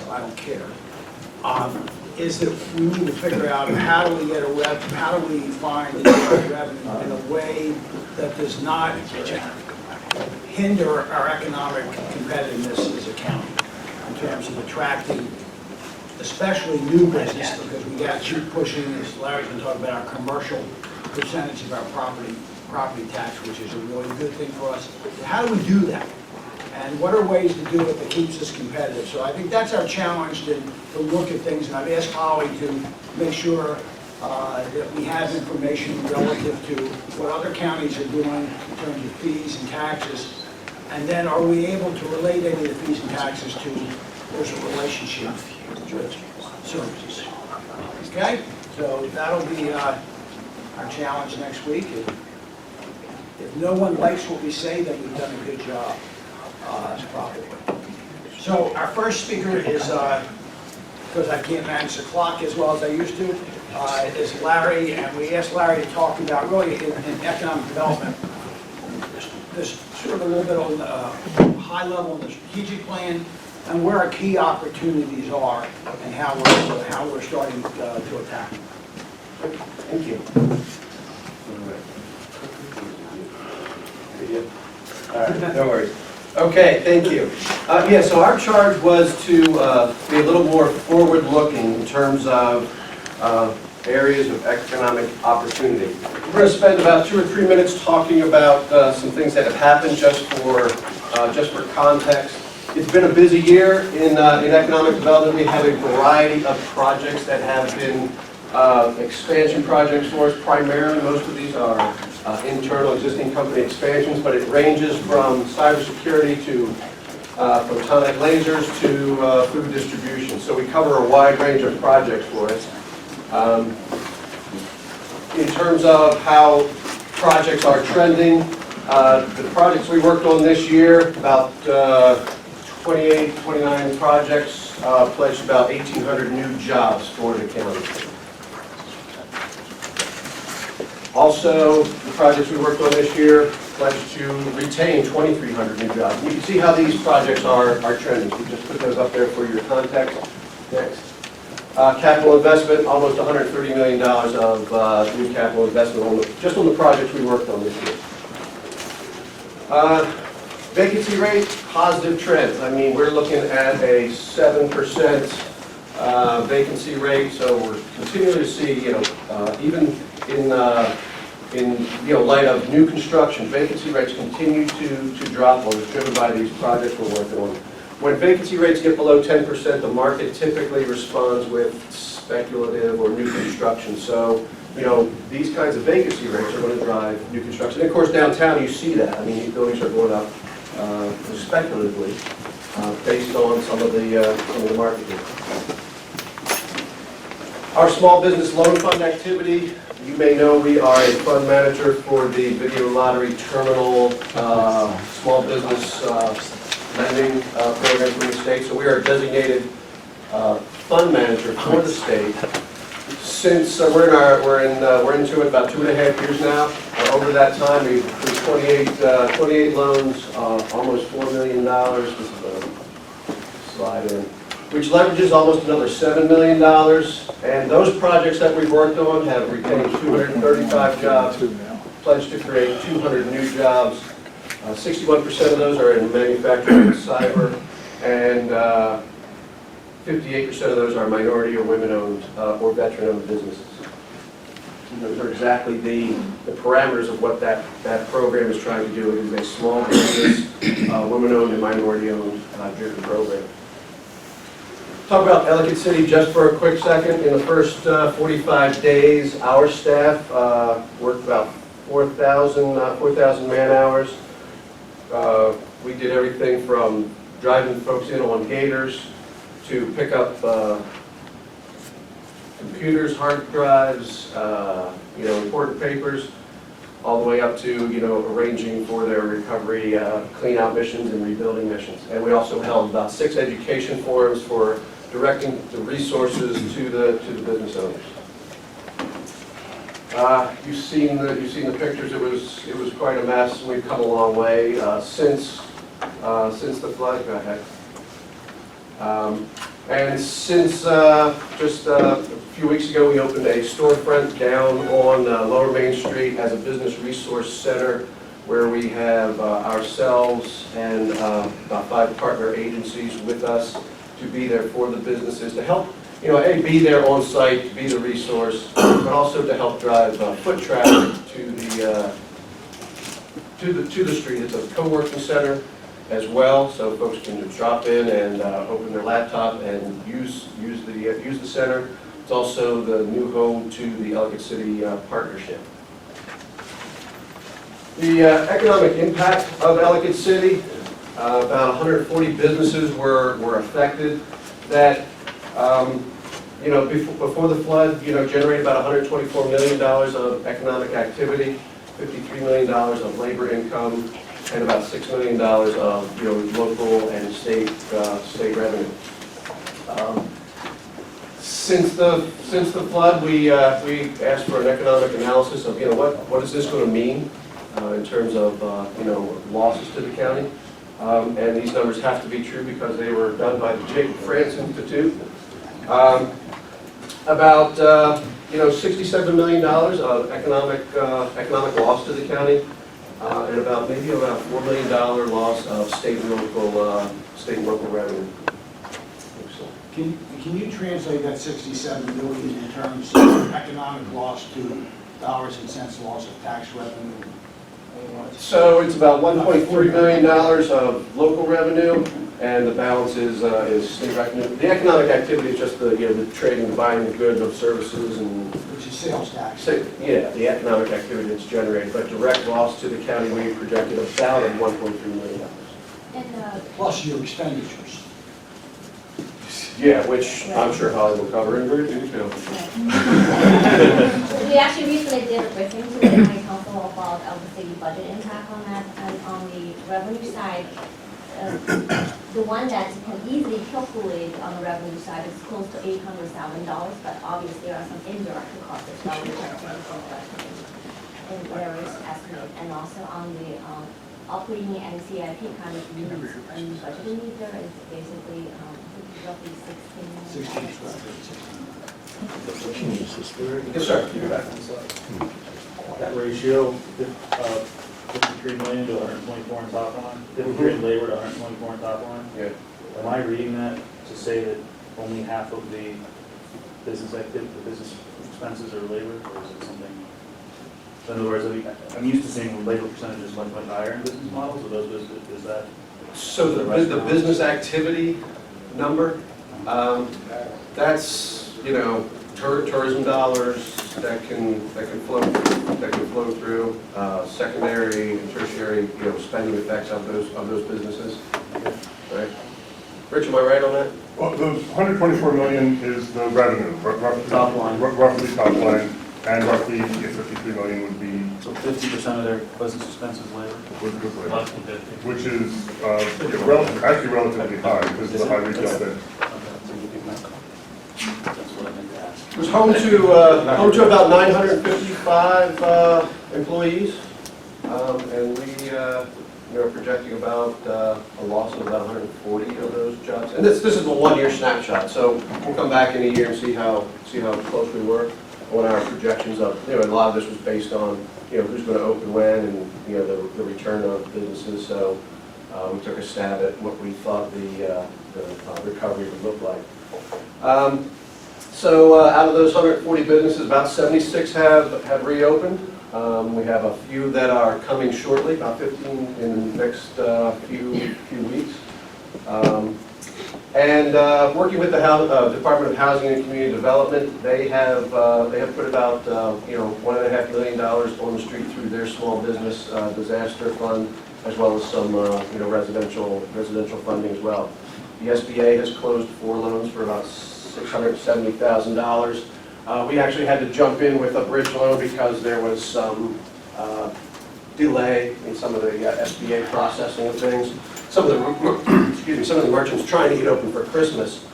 so I don't care. Is that we need to figure out how do we get how do we find revenue in a way that does not hinder our economic competitiveness as a county in terms of attracting, especially new business, because we got to keep pushing, as Larry's been talking about, our commercial percentage of our property tax, which is a really good thing for us. How do we do that? And what are ways to do it that keeps us competitive? So I think that's our challenge, to look at things. And I've asked Holly to make sure that we have information relative to what other counties are doing in terms of fees and taxes. And then are we able to relate any of the fees and taxes to there's a relationship with services? Okay? So that'll be our challenge next week. If no one likes what we say, then we've done a good job. Probably. So our first speaker is, because I can't manage the clock as well as I used to, is Larry, and we asked Larry to talk about really in economic development. There's sort of a little bit on the high level in the strategic plan and where our key opportunities are and how we're starting to attack them. Thank you. All right, no worries. Okay, thank you. Yeah, so our charge was to be a little more forward-looking in terms of areas of economic opportunity. We're going to spend about 2 or 3 minutes talking about some things that have happened just for context. It's been a busy year in economic development. We have a variety of projects that have been expansion projects for us. Primarily, most of these are internal existing company expansions, but it ranges from cybersecurity to photonic lasers to food distribution. So we cover a wide range of projects for us. In terms of how projects are trending, the projects we worked on this year, about 28, 29 projects, pledged about 1,800 new jobs for the county. Also, the projects we worked on this year pledged to retain 2,300 new jobs. You can see how these projects are trending. We just put those up there for your context. Next. Capital investment, almost $130 million of new capital investment just on the projects we worked on this year. Vacancy rate, positive trends. I mean, we're looking at a 7% vacancy rate, so we're continuing to see, even in light of new construction, vacancy rates continue to drop. Well, it's driven by these projects we're working on. When vacancy rates get below 10%, the market typically responds with speculative or new construction. So, these kinds of vacancy rates are going to drive new construction. And of course, downtown you see that. I mean, buildings are going up speculatively based on some of the market data. Our small business loan fund activity. You may know we are a fund manager for the Video Lottery Terminal small business lending program for the state. So we are a designated fund manager for the state. Since we're into it about 2.5 years now. Over that time, we've approved 28 loans, almost $4 million. This is a slide in. Which leverages almost another $7 million. And those projects that we've worked on have retained 235 jobs, pledged to create 200 new jobs. 61% of those are in manufacturing and cyber, and 58% of those are minority or women-owned or veteran-owned businesses. And those are exactly the parameters of what that program is trying to do. It is a small business, women-owned and minority-owned driven program. Talk about Ellicott City just for a quick second. In the first 45 days, our staff worked about 4,000 man-hours. We did everything from driving folks in on gators to pick up computers, hard drives, important papers, all the way up to arranging for their recovery, clean-out missions and rebuilding missions. And we also held about 6 education forums for directing the resources to the business owners. You've seen the pictures. It was quite a mess. We've come a long way since the flood. Go ahead. And since just a few weeks ago, we opened a storefront down on Lower Main Street as a business resource center where we have ourselves and about 5 partner agencies with us to be there for the businesses to help, A, be there on site, to be the resource, but also to help drive foot traffic to the street. It's a co-working center as well, so folks can just drop in and open their laptop and use the center. It's also the new home to the Ellicott City Partnership. The economic impact of Ellicott City, about 140 businesses were affected that, before the flood, generated about $124 million of economic activity, $53 million of labor income, and about $6 million of local and state revenue. Since the flood, we asked for an economic analysis of what is this going to mean in terms of losses to the county, and these numbers have to be true because they were done by the Jacob France Institute. About $67 million of economic loss to the county, and about $4 million loss of state and local revenue. Can you translate that 67 million in terms of economic loss to dollars and cents loss of tax revenue? So it's about $1.3 million of local revenue, and the balance is state revenue. The economic activity is just the trading, the buying of goods, of services, and which is sales tax. Yeah, the economic activity that's generated, but direct loss to the county we projected about $1.3 million. And, Plus your expenditures. Yeah, which I'm sure Holly will cover in great detail. we actually recently did a briefing to the county council about the city budget impact on that, and on the revenue side, the one that you can easily calculate on the revenue side is close to $800,000, but obviously there are some indirect costs as well, which are in various estimates, and also on the operating and CIP kind of needs and budgeting needs, there is basically roughly 16 million. Yes, sir. That ratio, 53 million to 124 in top line, 53 in labor to 124 in top line. Yeah. Am I reading that to say that only half of the business activity, the business expenses are labor, or is it something? In other words, I'm used to seeing labor percentages much higher in business models. Or those is that? So the business activity number, that's tourism dollars that can flow through secondary and tertiary spending effects of those businesses. Right. Rich, am I right on that? Well, the 124 million is the revenue, roughly Top line. Roughly top line, and roughly 53 million would be. So 50% of their business expenses labor. Less than 50. Which is actually relatively high because of the high retail there. It was home to about 955 employees, and we are projecting about a loss of about 140 of those jobs. And this is a one-year snapshot, so we'll come back in a year and see how close we were on our projections of. A lot of this was based on who's going to open when and the return of businesses. So we took a stab at what we thought the recovery would look like. So out of those 140 businesses, about 76 have reopened. We have a few that are coming shortly, about 15 in the next few weeks. And working with the Department of Housing and Community Development, they have put about $1.5 million on the street through their small business disaster fund, as well as some residential funding as well. The SBA has closed 4 loans for about $670,000. We actually had to jump in with a bridge loan because there was some delay in some of the SBA processing of things. Some of the merchants trying to get open for Christmas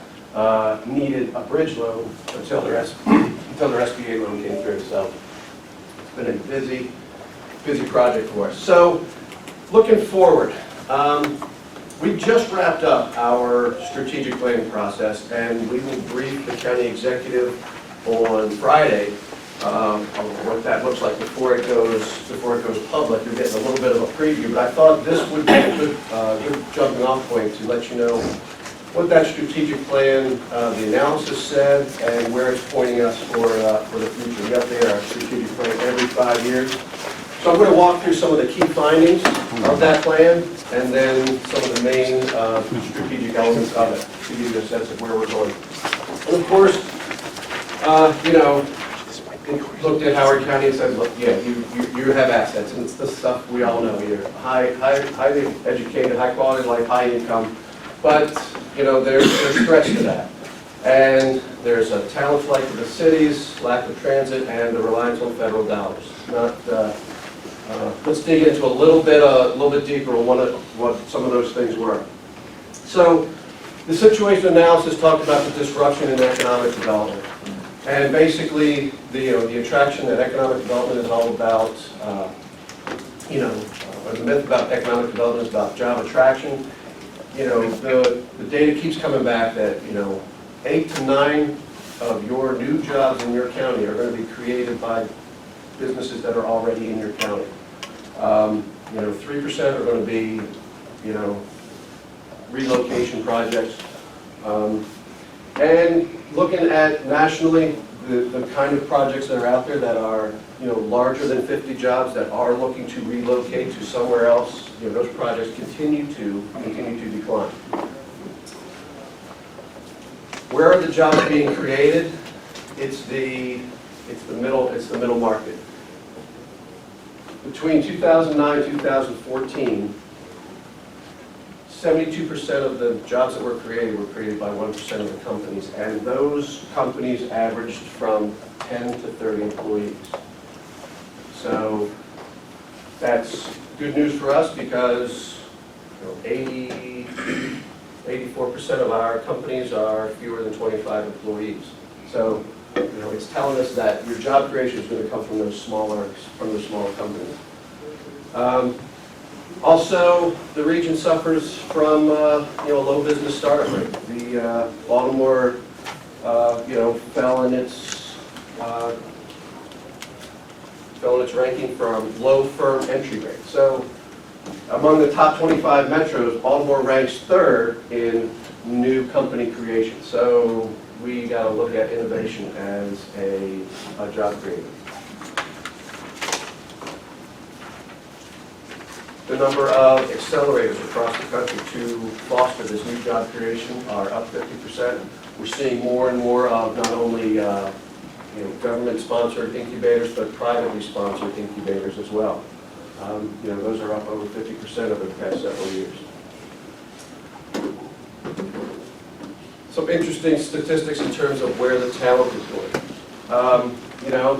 needed a bridge loan until their SBA loan came through. So it's been a busy project for us. So looking forward. We just wrapped up our strategic planning process, and we will brief the county executive on Friday of what that looks like before it goes public. You're getting a little bit of a preview, but I thought this would be a good jumping off point to let you know what that strategic plan, the analysis said, and where it's pointing us for the future. We update our strategic plan every 5 years. So I'm going to walk through some of the key findings of that plan, and then some of the main strategic elements of it, to give you a sense of where we're going. And of course, it looked at Howard County and said, look, yeah, you have assets, and it's the stuff we all know. You're highly educated, high quality of life, high income, but there's threats to that. And there's a talent flight to the cities, lack of transit, and the reliance on federal dollars. Let's dig into a little bit deeper on what some of those things were. So, the situation analysis talked about the disruption in economic development, and basically the attraction that economic development is all about. Or the myth about economic development is about job attraction. The data keeps coming back that 8 to 9 of your new jobs in your county are going to be created by businesses that are already in your county. 3% are going to be, relocation projects. And looking at nationally, the kind of projects that are out there that are, larger than 50 jobs that are looking to relocate to somewhere else, those projects continue to decline. Where are the jobs being created? It's the middle market. Between 2009 and 2014, 72% of the jobs that were created by 1% of the companies, and those companies averaged from 10 to 30 employees. So that's good news for us because 84% of our companies are fewer than 25 employees. So it's telling us that your job creation is going to come from those smaller companies. Also, the region suffers from a low business startup rate. The Baltimore, fell in its ranking from low firm entry rate. So, among the top 25 metros, Baltimore ranks 3rd in new company creation. So, we got to look at innovation as a job creator. The number of accelerators across the country to foster this new job creation are up 50%. We're seeing more and more of not only government-sponsored incubators, but privately sponsored incubators as well. Those are up over 50% over the past several years. Some interesting statistics in terms of where the talent is going.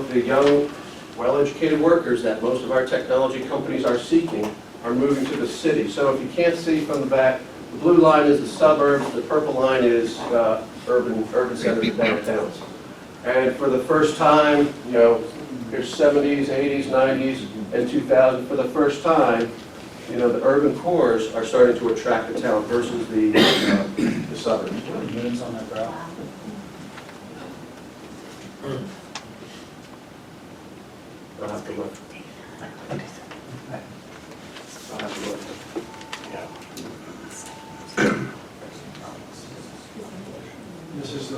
The young, well-educated workers that most of our technology companies are seeking are moving to the city. So if you can't see from the back, the blue line is the suburbs, the purple line is urban centers, downtowns. And for the first time, there's 70s, 80s, 90s, and 2000. For the first time, the urban cores are starting to attract the talent versus the suburbs. What are the units on that graph? I'll have to look. This is the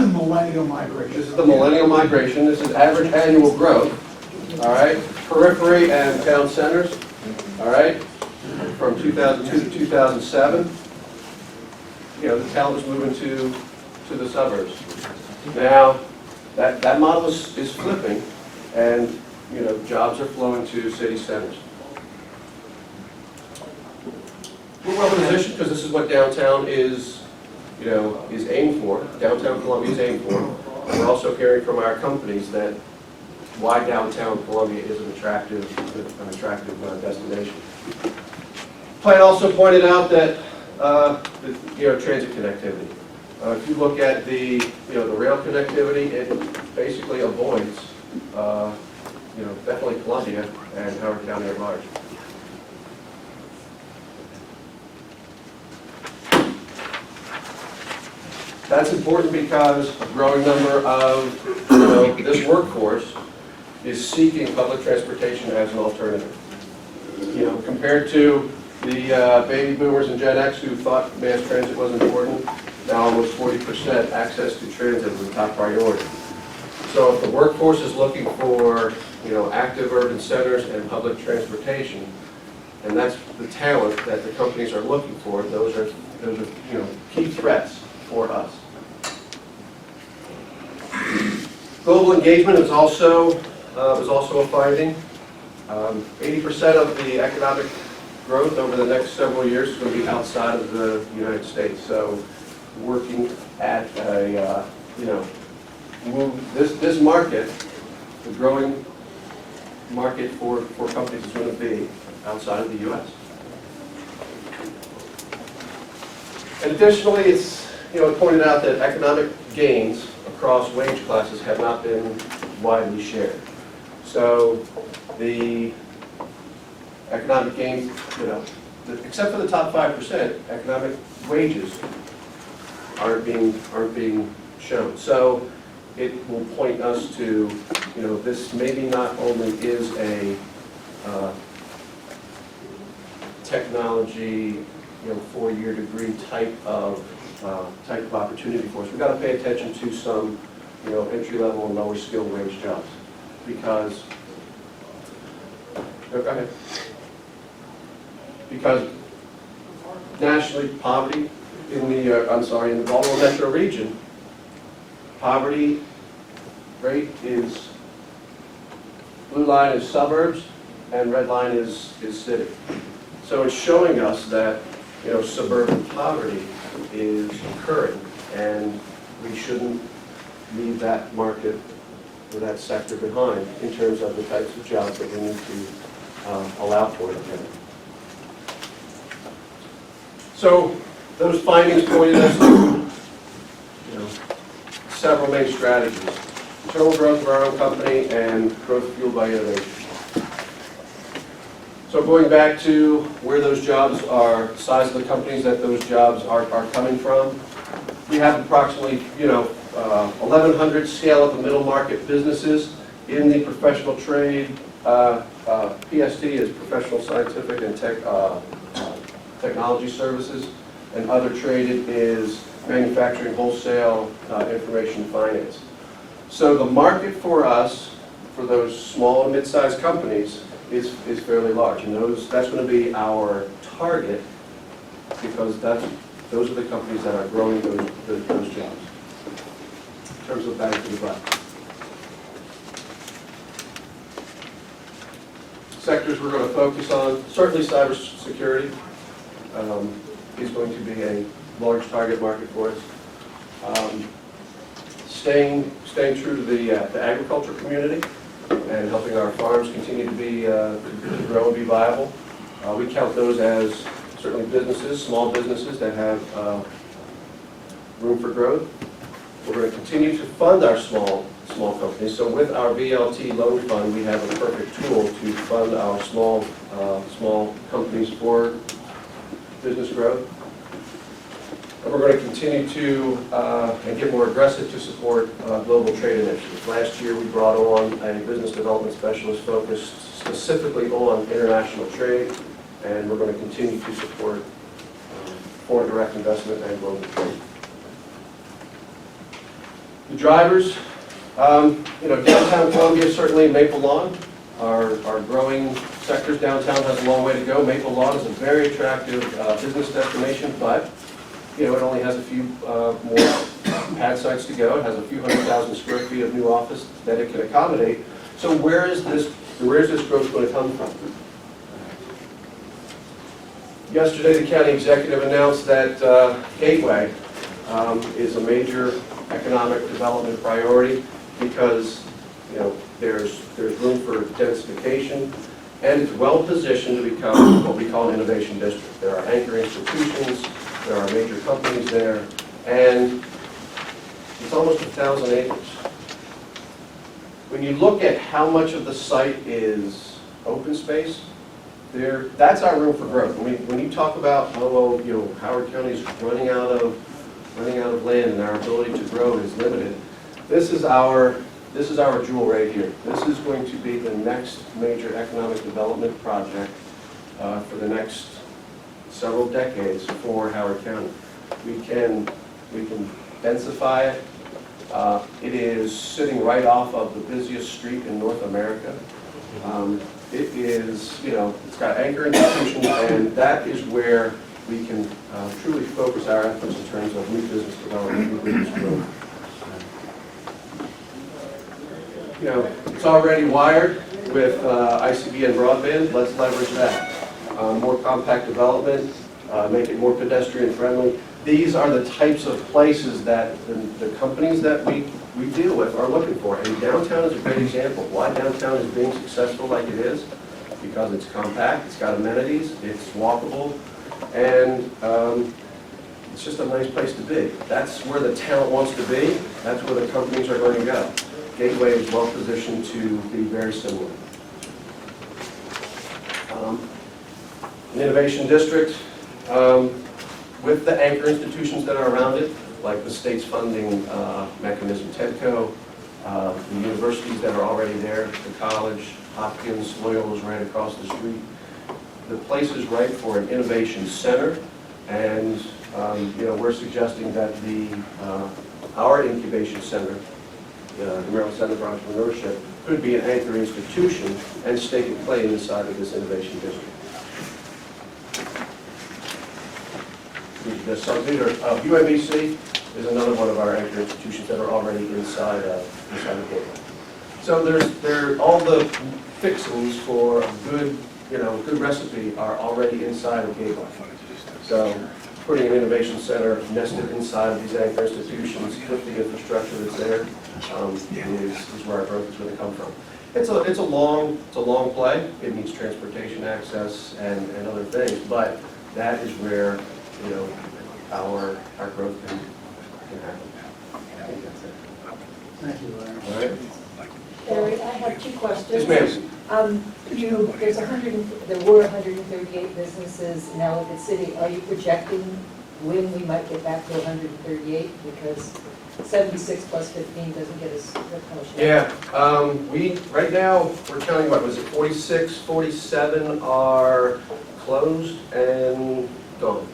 millennial migration. This is the millennial migration. This is average annual growth. All right, periphery and town centers. All right, from 2002 to 2007. The talent is moving to the suburbs. Now, that model is flipping, and jobs are flowing to city centers. We're well positioned because this is what downtown is aimed for. Downtown Columbia is aimed for. And we're also hearing from our companies that why downtown Columbia is an attractive destination. Plan also pointed out that transit connectivity. If you look at the rail connectivity, it basically avoids definitely Columbia and Howard County at large. That's important because a growing number of, this workforce is seeking public transportation as an alternative. Compared to the baby boomers and Gen X who thought mass transit was important, now almost 40% access to transit is a top priority. So if the workforce is looking for, active urban centers and public transportation, and that's the talent that the companies are looking for, those are key threats for us. Global engagement is also a finding. 80% of the economic growth over the next several years is going to be outside of the United States. So working at a, this market, the growing market for companies is going to be outside of the U.S. And additionally, it's pointed out that economic gains across wage classes have not been widely shared. So the economic gains, except for the top 5%, economic wages aren't being shown. So it will point us to, this maybe not only is a technology, 4-year degree type of opportunity for us. We've got to pay attention to some, entry-level and lower skill wage jobs, because nationally, poverty in the Baltimore metro region, poverty rate is, blue line is suburbs and red line is city. So it's showing us that, suburban poverty is occurring, and we shouldn't leave that market or that sector behind in terms of the types of jobs that we need to allow for it. So those findings pointed us to several main strategies: internal growth of our own company and growth fueled by innovation. So going back to where those jobs are, size of the companies that those jobs are coming from, we have approximately 1,100 scale-up and middle market businesses in the professional trade. PST is professional scientific and technology services, and other traded is manufacturing, wholesale, information finance. So the market for us, for those small and mid-sized companies, is fairly large, and that's going to be our target, because those are the companies that are growing those jobs in terms of bang for the buck. Sectors we're going to focus on, certainly cybersecurity is going to be a large target market for us. Staying true to the agriculture community and helping our farms continue to grow and be viable. We count those as certainly businesses, small businesses that have room for growth. We're going to continue to fund our small companies. So with our VLT loan fund, we have a perfect tool to fund our small companies for business growth. And we're going to continue to and get more aggressive to support global trade initiatives. Last year we brought on a business development specialist focused specifically on international trade, and we're going to continue to support foreign direct investment and global trade. The drivers, downtown Columbia, certainly Maple Lawn, are growing sectors. Downtown has a long way to go. Maple Lawn is a very attractive business destination, but it only has a few more pad sites to go. It has a few 100,000 square feet of new office that it can accommodate. So where is this growth going to come from? Yesterday, the county executive announced that Gateway is a major economic development priority because there's room for densification, and it's well positioned to become what we call an innovation district. There are anchor institutions, there are major companies there, and it's almost 1,000 acres. When you look at how much of the site is open space, that's our room for growth. When you talk about, Howard County is running out of running out of land, and our ability to grow is limited. This is our jewel right here. This is going to be the next major economic development project for the next several decades for Howard County. We can densify it. It is sitting right off of the busiest street in North America. It is, it's got anchor institutions, and that is where we can truly focus our efforts in terms of new business development, new business growth. It's already wired with ICBN broadband. Let's leverage that. More compact development, make it more pedestrian friendly. These are the types of places that the companies that we deal with are looking for. And downtown is a great example. Why downtown is being successful like it is? Because it's compact, it's got amenities, it's walkable, and it's just a nice place to be. That's where the talent wants to be. That's where the companies are going to go. Gateway is well positioned to be very similar. An innovation district with the anchor institutions that are around it, like the state's funding mechanism, TEDCO, the universities that are already there, the college, Hopkins, Loyola is right across the street. The place is right for an innovation center, and we're suggesting that our incubation center, the Maryland Center for Entrepreneurship, could be an anchor institution and stake a claim inside of this innovation district. The sub-leader of UMBC is another one of our anchor institutions that are already inside of Gateway. So all the fixings for a good recipe are already inside of Gateway. So putting an innovation center nested inside of these anchor institutions with the infrastructure that's there is where our growth is going to come from. It's a long play. It needs transportation access and other things, but that is where our growth can happen. I think that's it. Thank you, Larry. All right. Larry, I have two questions. Yes, ma'am. There were 138 businesses in Ellicott City. Are you projecting when we might get back to 138? Because 76 plus 15 doesn't get us that much. Yeah, right now, we're counting, 46, 47 are closed and gone.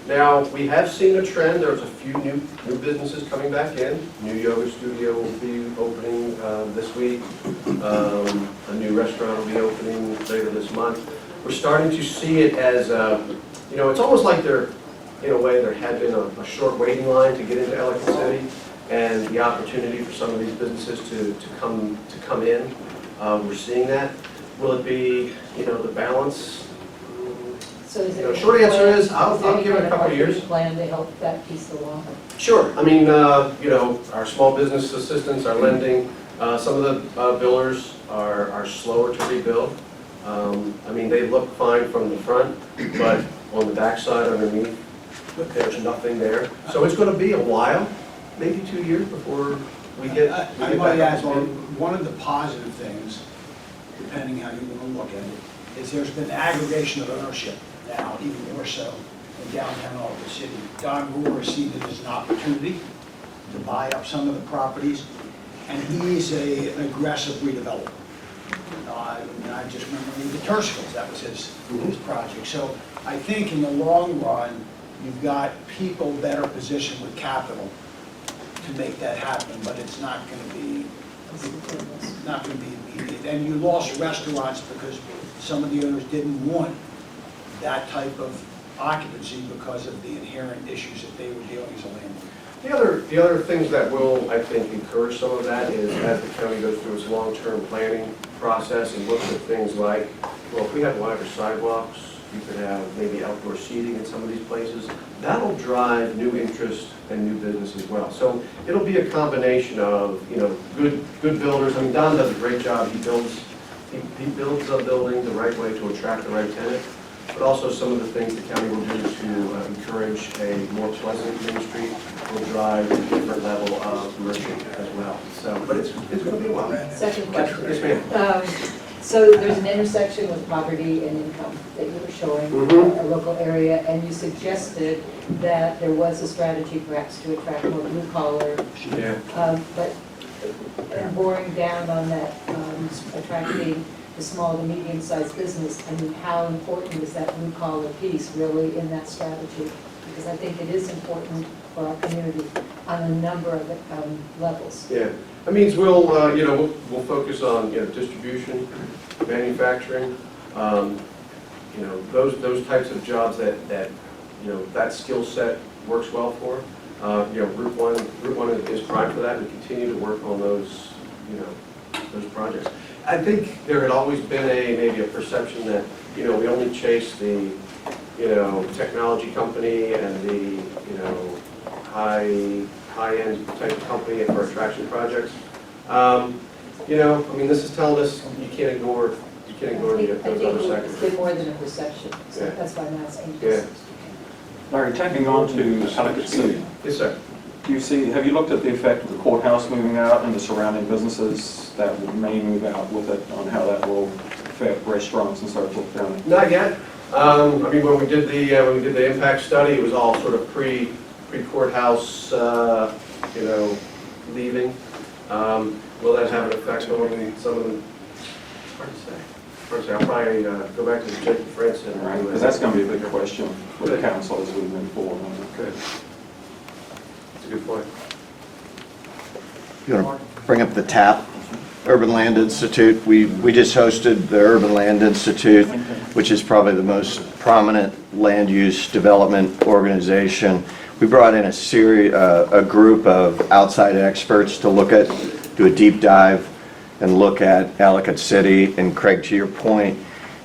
Now, we have seen a trend. There's a few new businesses coming back in. New yoga studio will be opening this week. A new restaurant will be opening later this month. We're starting to see it as, it's almost like in a way, there had been a short waiting line to get into Ellicott City, and the opportunity for some of these businesses to come in. We're seeing that. Will it be, the balance? So is there Short answer is, I'll give it a couple of years. Plan to help that piece along? Sure. I mean, our small business assistants are lending. Some of the billers are slower to rebuild. I mean, they look fine from the front, but on the backside underneath, there's nothing there. So it's going to be a while, maybe 2 years before we get I might add, one of the positive things, depending how you want to look at it, is there's been aggregation of ownership now, even more so in downtown Ellicott City. Don Brewer received it as an opportunity to buy up some of the properties, and he's an aggressive redeveloper. And I just remember the Terskills, that was his project. So I think in the long run, you've got people better positioned with capital to make that happen, but it's not going to be immediate. And you lost restaurants because some of the owners didn't want that type of occupancy because of the inherent issues that they were dealing as a landlord. The other things that will, I think, encourage some of that is as the county goes through its long-term planning process and looks at things like, well, if we had wider sidewalks, you could have maybe outdoor seating in some of these places. That'll drive new interest and new business as well. So it'll be a combination of, good builders. I mean, Don does a great job. He builds a building the right way to attract the right tenant, but also some of the things the county will do to encourage a more pleasant Main Street will drive a different level of merchant as well. So, but it's going to be a while. Second question. Yes, ma'am. So there's an intersection with poverty and income that you were showing, Mhm. a local area, and you suggested that there was a strategy perhaps to attract more blue collar, Yeah. but boring down on that, attracting the small to medium sized business, I mean, how important is that blue collar piece really in that strategy? Because I think it is important for our community on a number of levels. Yeah, that means we'll focus on, distribution, manufacturing, those types of jobs that skill set works well for. Route 1 is prime for that, and we continue to work on those projects. I think there had always been maybe a perception that, we only chase the, technology company and the, high-end type of company for attraction projects. This is telling us you can't ignore I those think other it's sectors. been more than a perception, so Yeah. that's why I'm asking. Yeah. Larry, tagging on to Ellicott City, Yes, sir. have you looked at the effect of the courthouse moving out and the surrounding businesses that may move out with it, on how that will affect restaurants and so forth down there? Not yet. When we did the impact study, it was all sort of pre-courthouse, leaving. Will that have an effect on some of them? Hard to say. I'll probably go back to the Jacob Franson. Right, because that's going to be a big question for the council as we move forward on that. Good. That's a good point. You want to bring up the TAP, Urban Land Institute? We just hosted the Urban Land Institute, which is probably the most prominent land use development organization. We brought in a group of outside experts to do a deep dive and look at Ellicott City. And Craig, to your point,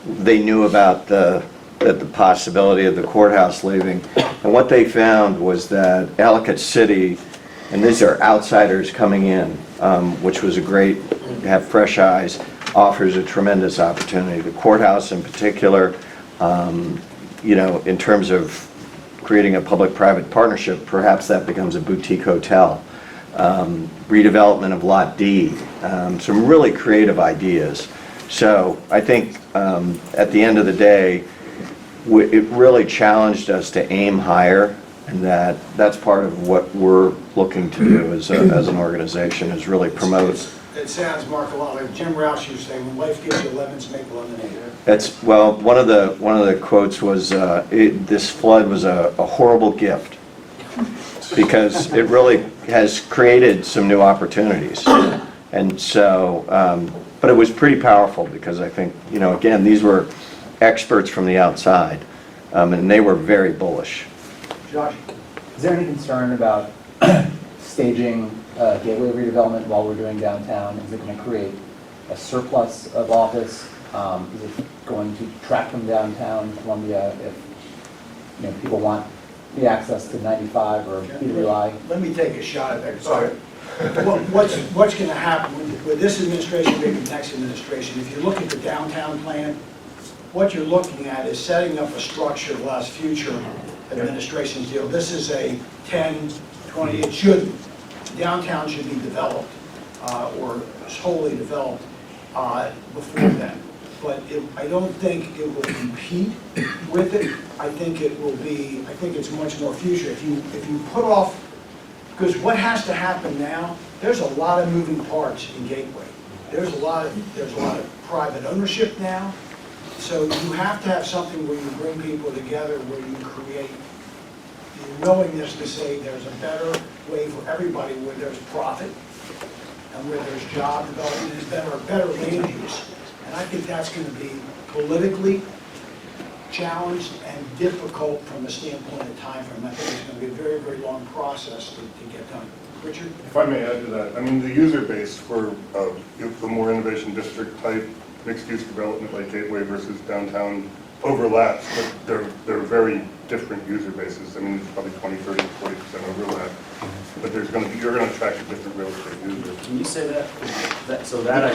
they knew about the possibility of the courthouse leaving. And what they found was that Ellicott City, and these are outsiders coming in, which was a great, have fresh eyes, offers a tremendous opportunity. The courthouse in particular, in terms of creating a public-private partnership, perhaps that becomes a boutique hotel. Redevelopment of Lot D, some really creative ideas. So I think at the end of the day, it really challenged us to aim higher, and that's part of what we're looking to do as an organization, is really promote. It sounds, Mark, a lot like Jim Rouse used to say, when life gives you lemons, make lemonade. One of the quotes was, this flood was a horrible gift, because it really has created some new opportunities. And so, but it was pretty powerful, because I think, again, these were experts from the outside, and they were very bullish. Josh? Is there any concern about staging gateway redevelopment while we're doing downtown? Is it going to create a surplus of office? Is it going to track from downtown Columbia if people want the access to 95 or BWI? Let me take a shot at that. Sorry. What's going to happen with this administration, maybe the next administration, if you look at the downtown plan, what you're looking at is setting up a structure that allows future administrations deal. This is a 10, 20, downtown should be developed or wholly developed before then. But I don't think it will compete with it. I think it's much more future. If you put off, because what has to happen now, there's a lot of moving parts in Gateway. There's a lot of private ownership now. So you have to have something where you bring people together, where you create the willingness to say there's a better way for everybody, where there's profit and where there's job development, is better land use. And I think that's going to be politically challenged and difficult from the standpoint of time frame. I think it's going to be a very, very long process to get done. Richard? If I may add to that, the user base for the more innovation district type mixed-use development like Gateway versus downtown overlaps, but they're very different user bases. It's probably 20, 30, 40% overlap. But you're going to attract a different real estate user. Can you say that? The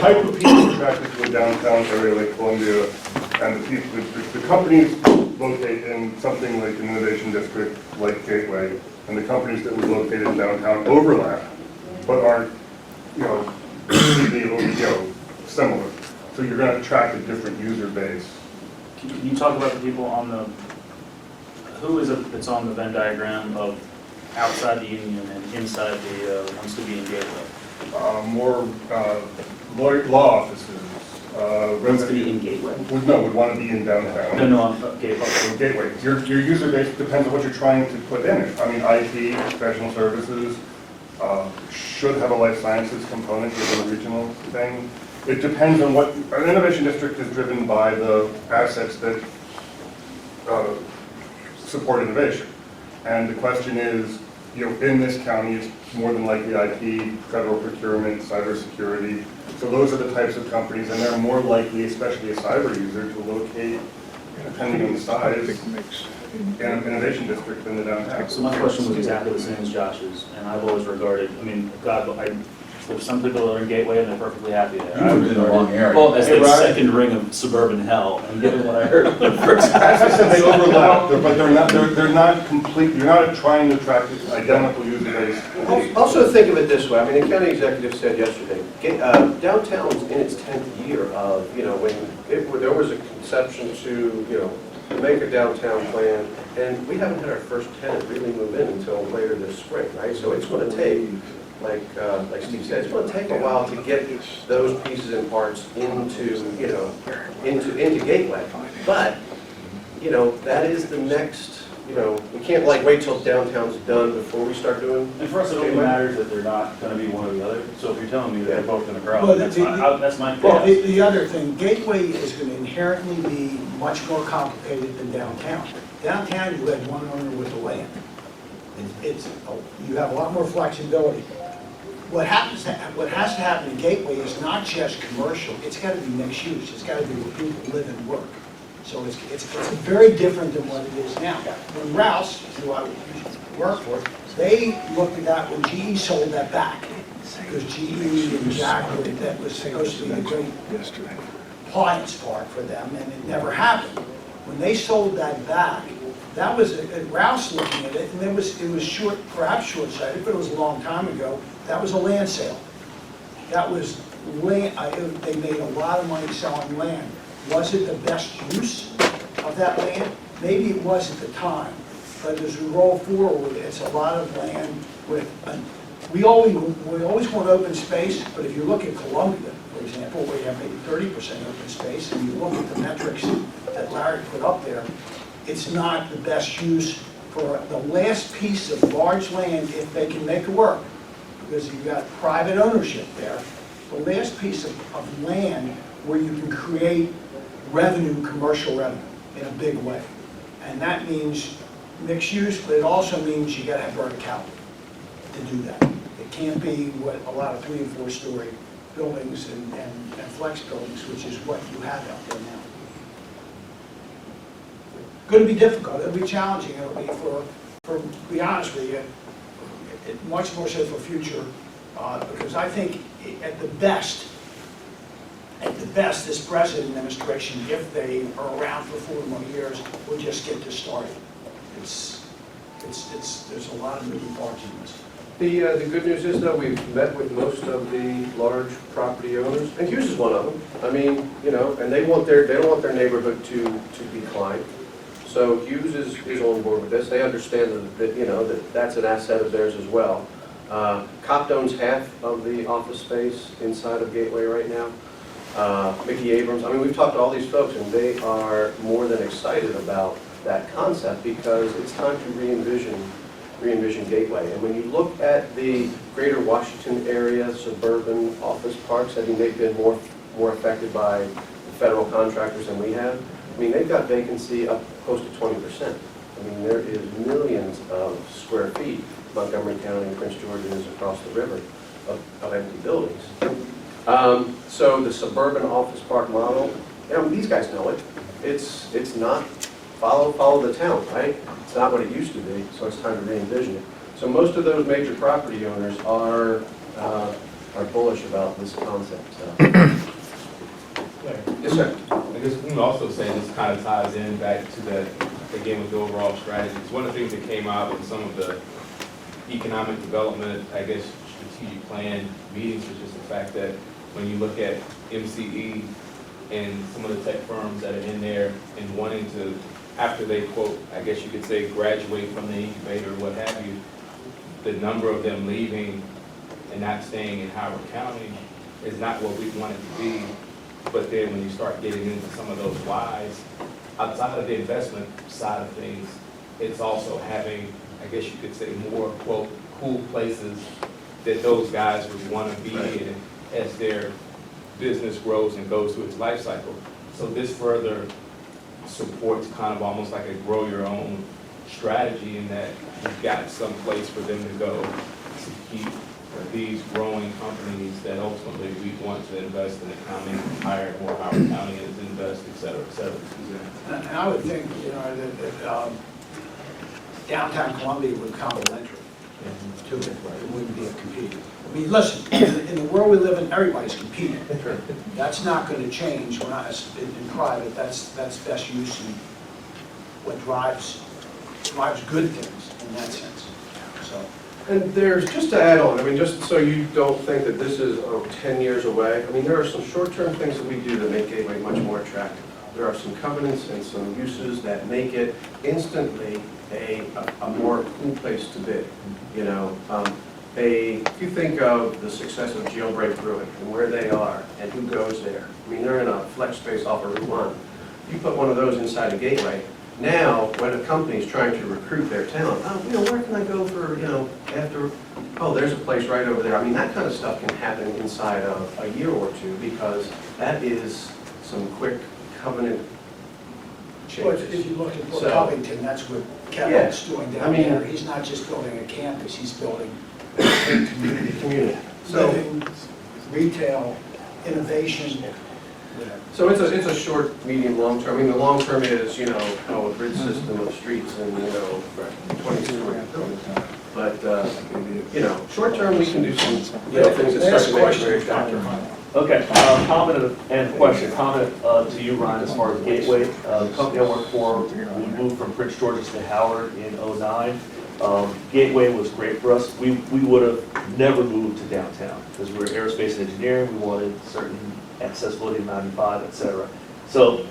type of people attracted to a downtown area like Columbia, and the companies locate in something like an innovation district like Gateway, and the companies that would locate in downtown overlap, but aren't, completely, similar. So you're going to attract a different user base. Can you talk about the people on the, who is it that's on the Venn diagram of outside the union and inside the, wants to be in Gateway? More law offices. Wants to be in Gateway? Would want to be in downtown. No, I'm, okay, So Gateway, your user base depends on what you're trying to put in it. I mean, IT, professional services, should have a life sciences component given the regional thing. It depends on what, an innovation district is driven by the assets that support innovation. And the question is, in this county, it's more than likely IT, federal procurement, cybersecurity. So those are the types of companies, and they're more likely, especially a cyber user, to locate, depending on the size, in an innovation district than the downtown. So my question was exactly the same as Josh's, and I've always regarded, I mean, God, there's some people that are in Gateway and they're perfectly happy there. I moved in the wrong area. Well, as Hey, the Ryan. second ring of suburban hell, and given what I heard on the first. As I said, they overlap, but they're not complete, you're not trying to attract identical user base. Also think of it this way, I mean, the county executive said yesterday, downtown's in its 10th year of, when there was a conception to, make a downtown plan, and we haven't had our first tenant really move in until later this spring, right? So it's going to take, like Steve said, it's going to take a while to get those pieces and parts into Gateway. But, that is the next, we can't wait till downtown's done before we start doing. And for us, it only matters that they're not gonna be one or the other, so if you're telling me that they're both gonna grow, Well, that's my Well, guess. the other thing, Gateway is going to inherently be much more complicated than downtown. Downtown, you had one owner with the land. You have a lot more flexibility. What has to happen in Gateway is not just commercial, it's got to be mixed use, it's got to be where people live and work. So it's very different than what it is now. When Rouse, who I work for, they looked at that when GE sold that back. Because GE and Jaguar, that was supposed to be a great appliance park for them, and it never happened. When they sold that back, that was, Rouse looking at it, and it was short, perhaps short-sighted, but it was a long time ago. That was a land sale. That was land, they made a lot of money selling land. Was it the best use of that land? Maybe it was at the time, but as we roll forward, it's a lot of land with, we always want open space, but if you look at Columbia, for example, where you have maybe 30% open space, and you look at the metrics that Larry put up there, it's not the best use for the last piece of large land if they can make it work, because you've got private ownership there. The last piece of land where you can create revenue, commercial revenue, in a big way. And that means mixed use, but it also means you gotta have verticality to do that. It can't be what a lot of 3- and 4-story buildings and flex buildings, which is what you have out there now. Going to be difficult, it'll be challenging, it'll be to be honest with you, much more so for future, because I think at the best, this present administration, if they are around for 4 more years, will just get this started. There's a lot of moving parts in this. The good news is, though, we've met with most of the large property owners, and Hughes is one of them. I mean, and they don't want their neighborhood to decline. So Hughes is on board with this. They understand that that's an asset of theirs as well. Copt owns half of the office space inside of Gateway right now. Mickey Abrams, I mean, we've talked to all these folks, and they are more than excited about that concept because it's time to re-envision Gateway. And when you look at the greater Washington area suburban office parks, I think they've been more affected by the federal contractors than we have. I mean, they've got vacancy up close to 20%. I mean, there is millions of square feet, Montgomery County, Prince George, is across the river, of empty buildings. So the suburban office park model, these guys know it. It's not follow the town, right? It's not what it used to be, so it's time to re-envision it. So most of those major property owners are bullish about this concept. Yes, sir. I guess we can also say this kind of ties in back to that, again, with the overall strategy. It's one of the things that came out in some of the economic development, I guess, strategic plan meetings, was just the fact that when you look at MCE, and some of the tech firms that are in there and wanting to, after they quote, I guess you could say, graduate from the incubator or what have you, the number of them leaving and not staying in Howard County is not what we want it to be. But then when you start getting into some of those whys, outside of the investment side of things, it's also having, I guess you could say, more, quote, cool places that those guys would want to be in as their business grows and goes through its life cycle. So this further supports kind of almost like a grow your own strategy in that you've got some place for them to go to keep these growing companies that ultimately we want to invest in the county, hire more Howard County as invest, et cetera, et cetera. And I would think, that downtown Columbia would complementary to it. It wouldn't be a competing. I mean, listen, in the world we live in, everybody's competing. That's not going to change when in private. That's best use and what drives good things in that sense. So. And there's, just to add on, I mean, just so you don't think that this is 10 years away, I mean, there are some short-term things that we do that make Gateway much more attractive. There are some covenants and some uses that make it instantly a more cool place to be, you know. If you think of the success of Jailbreak Brewing and where they are and who goes there, I mean, they're in a flex space off of Route 1. You put one of those inside a Gateway, now when a company's trying to recruit their talent, where can I go for, after, there's a place right over there. I mean, that kind of stuff can happen inside of a year or two because that is some quick covenant But changes. if you look at Port So- Covington, that's what Kevin's doing I down mean- there. He's not just building a campus, he's building a community. Community. So, Living, retail, innovation, whatever. so it's a short, medium, long term. I mean, the long term is, a grid system of streets and, 20-story buildings. But, short term, we can do some, things that start to make it very attractive. Okay, comment and question. Comment to you, Ryan, as far as Gateway. The company I work for, we moved from Prince George's to Howard in '09. Gateway was great for us. We would have never moved to downtown because we were aerospace and engineering. We wanted certain accessibility of 95, et cetera. So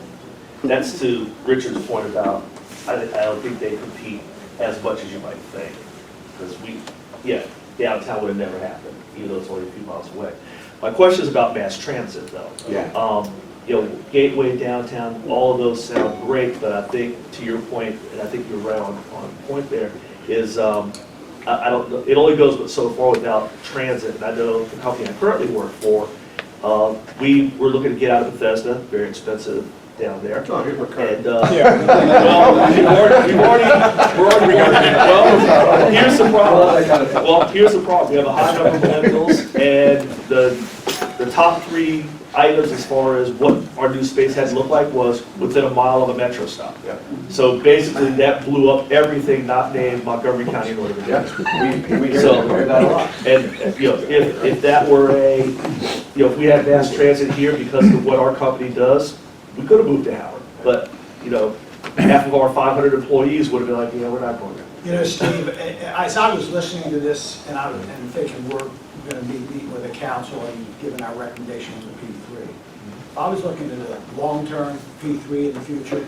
that's to Richard's point about, I don't think they compete as much as you might think. Because downtown would have never happened, even though it's only a few miles away. My question is about mass transit, though. Yeah. Gateway, downtown, all of those sound great, but I think, to your point, and I think you're right on point there, is, I don't know, it only goes but so far without transit. And I know the company I currently work for, we were looking to get out of Bethesda, very expensive down there. Oh, here's my card. And, here's the problem. Well, here's the problem. We have a high number of millennials, and the top 3 items as far as what our new space had to look like was within a mile of a metro stop. Yeah. So basically, that blew up everything not named Montgomery County, Northern Virginia. Yeah, we hear So- that a lot. And, if that were if we had mass transit here because of what our company does, we could have moved to Howard. But, half of our 500 employees would have been like, we're not going there. Steve, as I was listening to this and thinking we're going to be meeting with the council and giving our recommendation on the P3. If I was looking at a long-term P3 in the future,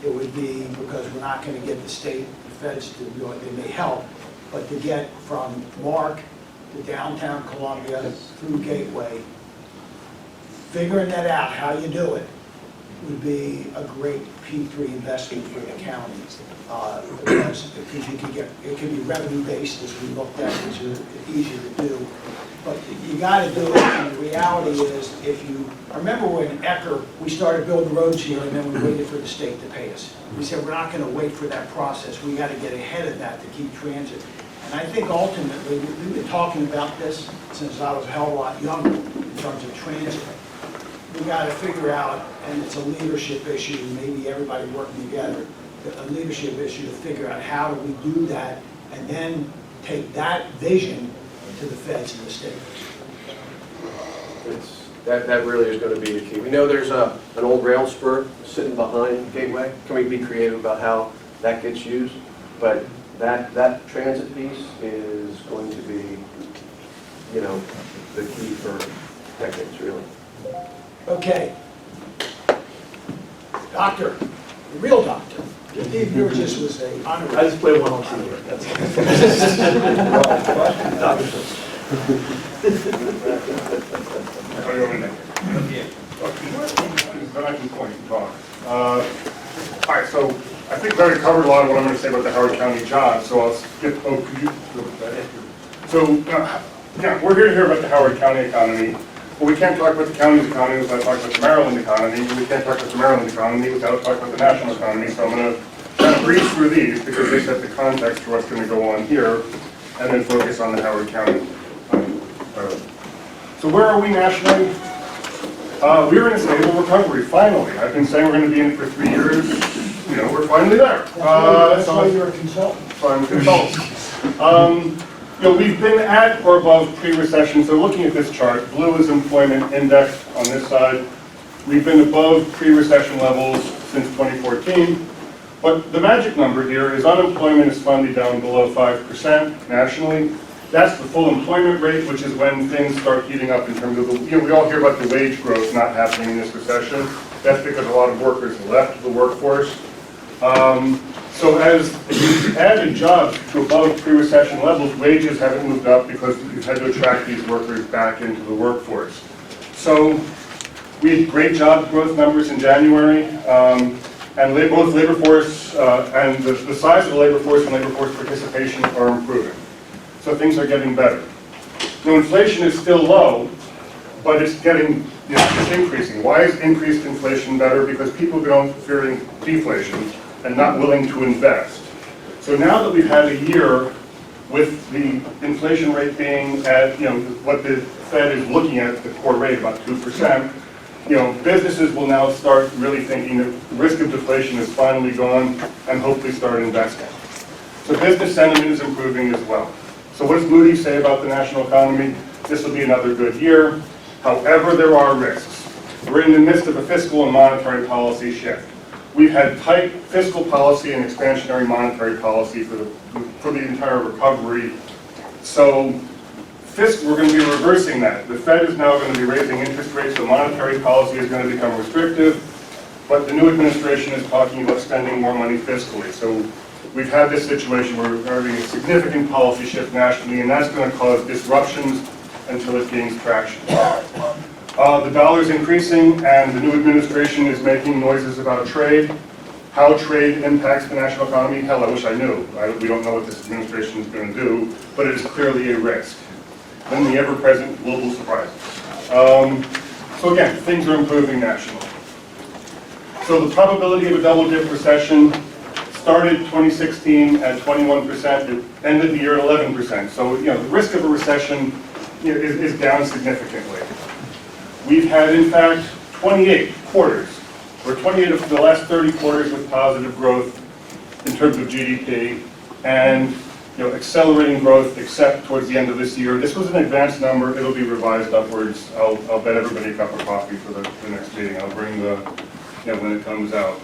it would be, because we're not going to get the state, the feds to do it, they may help, but to get from Mark to downtown Columbia through Gateway, figuring that out, how you do it, would be a great P3 investment for the county. Because you can it can be revenue-based, as we looked at, which is easier to do. But you got to do it, and the reality is, I remember when Ecker, we started building roads here, and then we waited for the state to pay us. We said, we're not going to wait for that process, we got to get ahead of that to keep transit. And I think ultimately, we've been talking about this since I was a hell of a lot younger in terms of transit. We got to figure out, and it's a leadership issue, maybe everybody working together, a leadership issue to figure out how do we do that, and then take that vision to the feds and the state. That really is going to be the key. We know there's an old rail spur sitting behind Gateway. Can we be creative about how that gets used? But that transit piece is going to be, the key for decades, really. Okay, Here just was a I honor. just play one on two. That's Then I can point and talk. All right, so I think Larry covered a lot of what I'm going to say about the Howard County jobs, so I'll skip, could you? So, yeah, we're here to hear about the Howard County economy, but we can't talk about the county's economy without talking about the Maryland economy, and we can't talk about the Maryland economy without talking about the national economy, so I'm going to kind of breeze through these because they set the context for what's going to go on here, and then focus on the Howard County. So where are we nationally? We're in a stable recovery, finally. I've been saying we're going to be in it for 3 years. You know, we're finally there. That's why you're a consultant. So I'm a consultant. You know, we've been at or above pre-recession, so looking at this chart, blue is employment index on this side. We've been above pre-recession levels since 2014. But the magic number here is unemployment is finally down below 5% nationally. That's the full employment rate, which is when things start heating up in terms of the, you know, we all hear about the wage growth not happening in this recession. That's because a lot of workers left the workforce. So as we've added jobs to above pre-recession levels, wages haven't moved up because we've had to attract these workers back into the workforce. So we had great job growth numbers in January, and both labor force and the size of the labor force and labor force participation are improving. So things are getting better. Now inflation is still low, but it's getting, you know, it's increasing. Why is increased inflation better? Because people go fearing deflation and not willing to invest. So now that we've had a year with the inflation rate being at, you know, what the Fed is looking at, the core rate, about 2%, you know, businesses will now start really thinking that the risk of deflation is finally gone and hopefully start investing. So business sentiment is improving as well. So what does Moody's say about the national economy? This will be another good year. However, there are risks. We're in the midst of a fiscal and monetary policy shift. We've had tight fiscal policy and expansionary monetary policy for the entire recovery. So we're going to be reversing that. The Fed is now going to be raising interest rates, so monetary policy is going to become restrictive, but the new administration is talking about spending more money fiscally. So we've had this situation where we're having a significant policy shift nationally, and that's going to cause disruptions until it gains traction. The dollar's increasing, and the new administration is making noises about trade. How trade impacts the national economy, hell, I wish I knew. We don't know what this administration is going to do, but it is clearly a risk. Then the ever-present global surprises. So again, things are improving nationally. So the probability of a double-dip recession started 2016 at 21%, it ended the year at 11%. So, you know, the risk of a recession, you know, is down significantly. We've had, in fact, 28 quarters, or 28 of the last 30 quarters with positive growth in terms of GDP, and, you know, accelerating growth except towards the end of this year. This was an advanced number, it'll be revised upwards. I'll bet everybody a cup of coffee for the next meeting. I'll bring the, you know, when it comes out.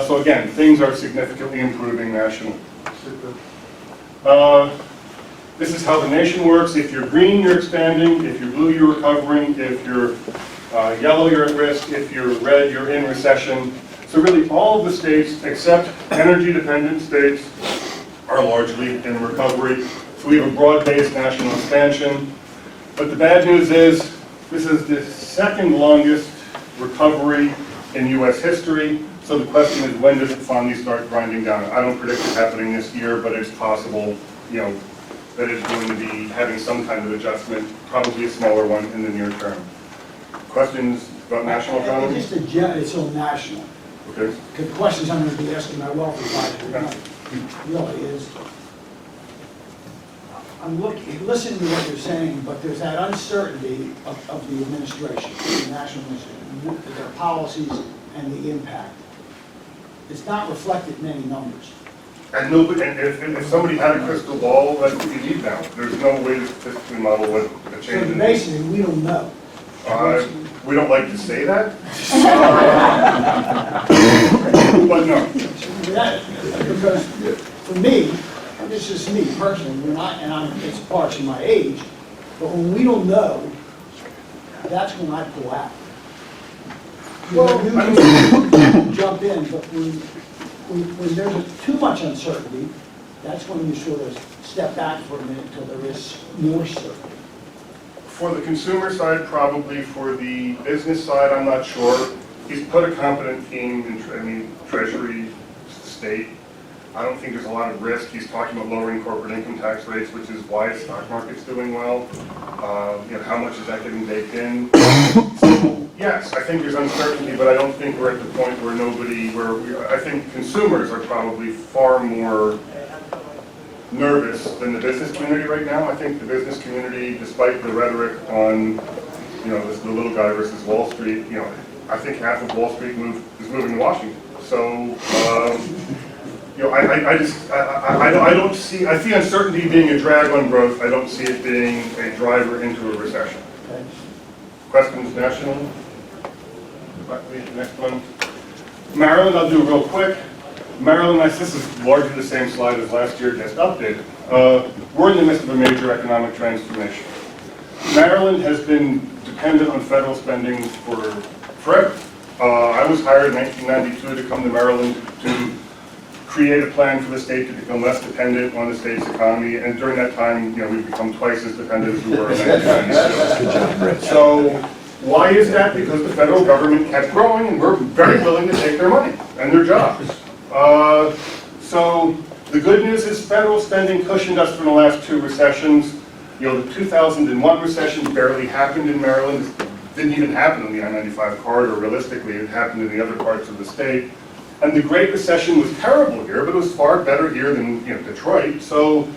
So again, things are significantly improving nationally. This is how the nation works. If you're green, you're expanding. If you're blue, you're recovering. If you're yellow, you're at risk. If you're red, you're in recession. So really all of the states except energy-dependent states are largely in recovery. So we have a broad-based national expansion. But the bad news is this is the second longest recovery in U.S. history. So the question is, when does it finally start grinding down? I don't predict it happening this year, but it's possible, you know, that it's going to be having some kind of adjustment, probably a smaller one in the near term. Questions about national economy? Just it's all national. Okay. The questions I'm going to be asking my wealth advisor tonight really is, I'm listening to what you're saying, but there's that uncertainty of the administration, the national administration, their policies and the impact. It's not reflected in any numbers. And nobody, and if somebody had a crystal ball, that's what you need now. There's no way to statistically model what a change So in. basically, we don't know. We don't like to say that. But no. Because for me, this is me personally, it's partially my age, but when we don't know, that's when I pull out. You can jump in, but when when there's too much uncertainty, that's when you sort of step back for a minute until there is more certainty. For the consumer side, probably. For the business side, I'm not sure. He's put a competent team in, Treasury, State. I don't think there's a lot of risk. He's talking about lowering corporate income tax rates, which is why the stock market's doing well. How much is that getting baked in? So, yes, I think there's uncertainty, but I don't think we're at the point where I think consumers are probably far more nervous than the business community right now. I think the business community, despite the rhetoric on, the little guy versus Wall Street, I think half of Wall Street is moving to Washington. So, I don't see, I see uncertainty being a drag on growth. I don't see it being a driver into a recession. Okay? Questions nationally? Next one. Maryland, I'll do real quick. Maryland, this is largely the same slide as last year, just updated. We're in the midst of a major economic transformation. Maryland has been dependent on federal spending for forever. I was hired in 1992 to come to Maryland to create a plan for the state to become less dependent on the state's economy, and during that time, we've become twice as dependent as we were in 1992. Good job, Rich. So, why is that? Because the federal government kept growing, and we're very willing to take their money and their jobs. So the good news is federal spending cushioned us from the last two recessions. The 2001 recession barely happened in Maryland. It didn't even happen in the I-95 corridor. Realistically, it happened in the other parts of the state. And the Great Recession was terrible here, but it was far better here than Detroit. So,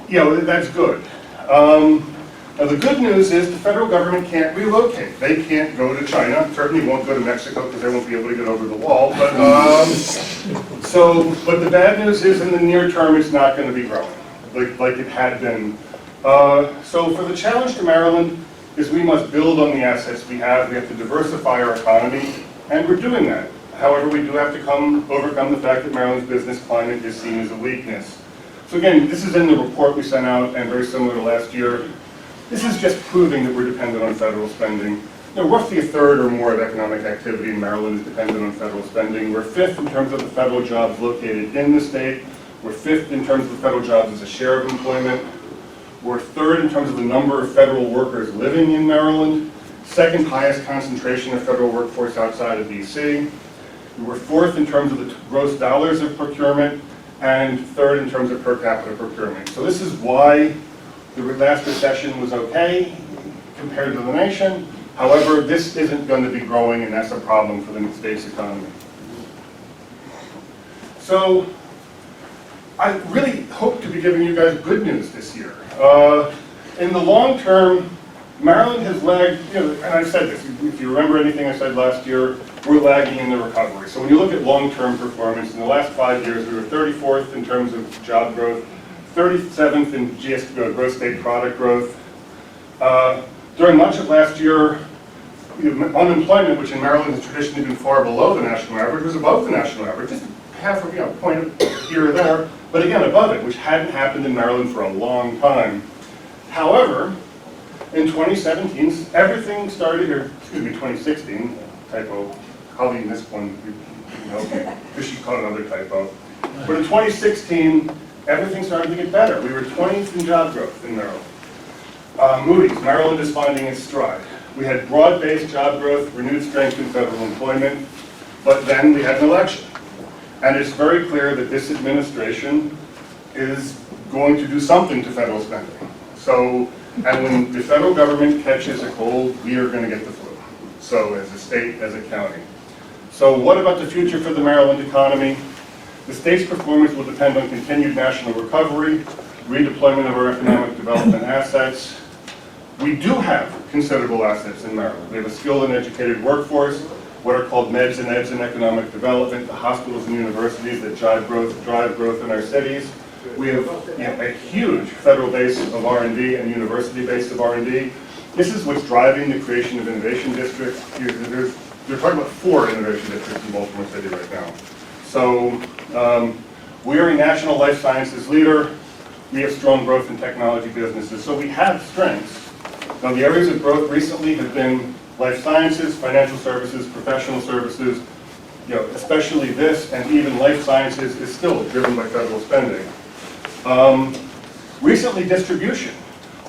that's good. Now the good news is the federal government can't relocate. They can't go to China. Certainly won't go to Mexico because they won't be able to get over the wall. But but the bad news is in the near term it's not going to be growing like it had been. So for the challenge to Maryland is we must build on the assets we have. We have to diversify our economy, and we're doing that. However, we do have to overcome the fact that Maryland's business climate is seen as a weakness. So again, this is in the report we sent out, and very similar to last year. This is just proving that we're dependent on federal spending. Roughly a third or more of economic activity in Maryland is dependent on federal spending. We're fifth in terms of the federal jobs located in the state. We're fifth in terms of the federal jobs as a share of employment. We're third in terms of the number of federal workers living in Maryland. Second highest concentration of federal workforce outside of DC. We're fourth in terms of the gross dollars of procurement, and third in terms of per capita procurement. So this is why the last recession was okay compared to the nation. However, this isn't going to be growing, and that's a problem for the state's economy. So I really hope to be giving you guys good news this year. In the long term, Maryland has lagged, and I said this, if you remember anything I said last year, we're lagging in the recovery. So when you look at long-term performance, in the last 5 years, we were 34th in terms of job growth, 37th in gross state product growth. During much of last year, unemployment, which in Maryland has traditionally been far below the national average, was above the national average, just half a point here or there, but again above it, which hadn't happened in Maryland for a long time. However, in 2017, everything started, or excuse me, 2016, typo, Colleen missed one, because she caught another typo. But in 2016, everything started to get better. We were 20th in job growth in Maryland. Moody's, Maryland is finding its stride. We had broad-based job growth, renewed strength in federal employment, but then we had an election. And it's very clear that this administration is going to do something to federal spending. So, and when the federal government catches a cold, we are going to get the flu. So as a state, as a county. So what about the future for the Maryland economy? The state's performance will depend on continued national recovery, redeployment of our economic development assets. We do have considerable assets in Maryland. We have a skilled and educated workforce, what are called meds and eds in economic development, the hospitals and universities that drive growth in our cities. We have a huge federal base of R&D and university base of R&D. This is what's driving the creation of innovation districts. They're talking about 4 innovation districts in Baltimore City right now. So we are a national life sciences leader. We have strong growth in technology businesses. So we have strengths. Now the areas of growth recently have been life sciences, financial services, professional services, especially this and even life sciences is still driven by federal spending. Recently, distribution.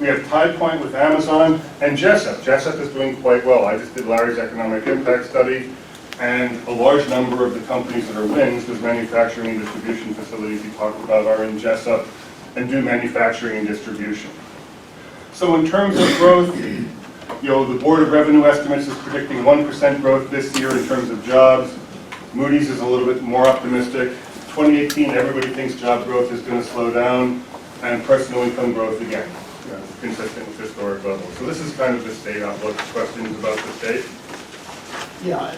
We have Tide Point with Amazon and Jessup. Jessup is doing quite well. I just did Larry's economic impact study, and a large number of the companies that are wins, those manufacturing and distribution facilities he talked about, are in Jessup and do manufacturing and distribution. So in terms of growth, the Board of Revenue Estimates is predicting 1% growth this year in terms of jobs. Moody's is a little bit more optimistic. 2018, everybody thinks job growth is going to slow down, and personal income growth again, consistent with historic levels. So this is kind of the state outlook. Questions about the state? Yeah,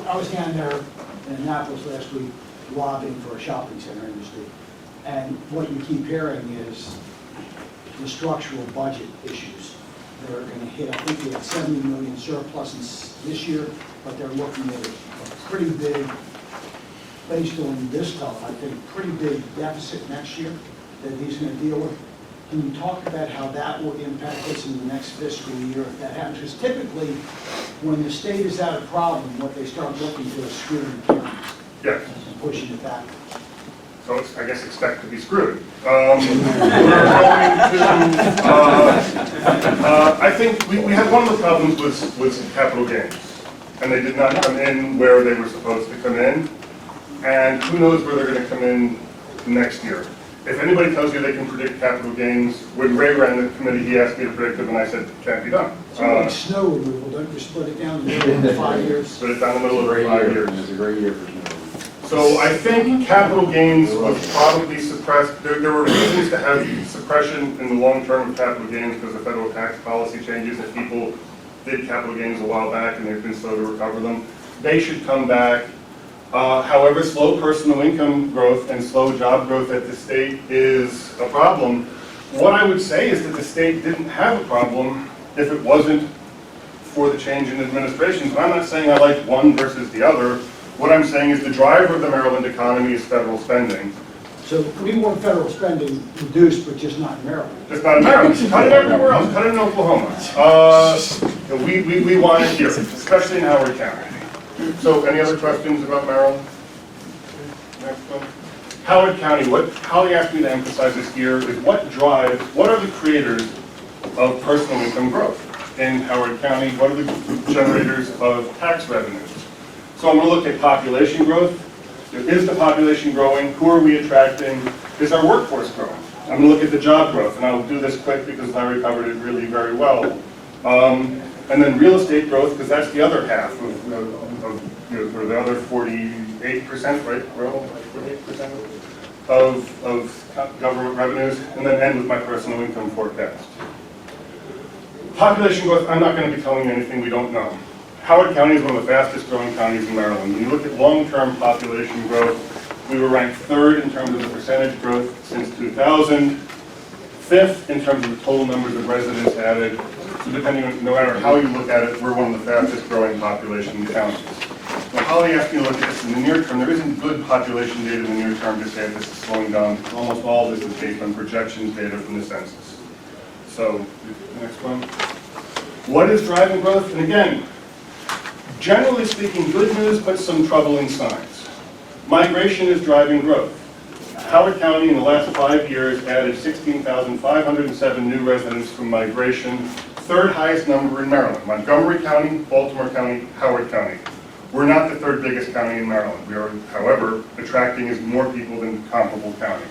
I was down there in Annapolis last week lobbying for a shopping center industry. And what you keep hearing is the structural budget issues that are going to hit. I think we had 70 million surplus this year, but they're looking at a pretty big, based on this stuff, I think, pretty big deficit next year that he's going to deal with. Can you talk about how that will impact us in the next fiscal year if that happens? Because typically, when the state is at a problem, what they start looking to is screwing the counties Yes. and pushing it back. So it's, I guess, expect to be screwed. We're going to, I think we had one of the problems was capital gains. And they did not come in where they were supposed to come in. And who knows where they're going to come in next year. If anybody tells you they can predict capital gains, when Ray ran the committee, he asked me to predict them, and I said, can't be done. So like snow removal, don't you split it down the middle of 5 years? Split it down the middle of 5 years. It's a great year for snow. So I think capital gains was probably suppressed. There were reasons to have suppression in the long term of capital gains because of federal tax policy changes, and people did capital gains a while back and they've been slow to recover them. They should come back. However, slow personal income growth and slow job growth at the state is a problem. What I would say is that the state didn't have a problem if it wasn't for the change in administrations. And I'm not saying I like one versus the other. What I'm saying is the driver of the Maryland economy is federal spending. So we want federal spending reduced, but just not in Maryland. It's not in Maryland. Cut it everywhere else. Cut it in Oklahoma. We want it here, especially in Howard County. So any other questions about Maryland? Next one. Howard County, what Holly asked me to emphasize this year is what are the creators of personal income growth in Howard County? What are the generators of tax revenues? So I'm going to look at population growth. Is the population growing? Who are we attracting? Is our workforce growing? I'm going to look at the job growth, and I'll do this quick because Larry covered it really very well. And then real estate growth, because that's the other half or the other 48%, right? 48% of government revenues, and then end with my personal income forecast. Population growth, I'm not going to be telling you anything we don't know. Howard County is one of the fastest growing counties in Maryland. When you look at long-term population growth, we were ranked 3rd in terms of the percentage growth since 2000, 5th in terms of the total numbers of residents added. So depending on, no matter how you look at it, we're one of the fastest growing population counties. Now, Holly asked me to look at this in the near term. There isn't good population data in the near term to say that this is slowing down. Almost all of this is based on projections data from the census. So, the next one. What is driving growth? And again, generally speaking, good news, but some troubling signs. Migration is driving growth. Howard County in the last 5 years added 16,507 new residents from migration, 3rd highest number in Maryland. Montgomery County, Baltimore County, Howard County. We're not the 3rd biggest county in Maryland. We are, however, attracting as more people than comparable counties.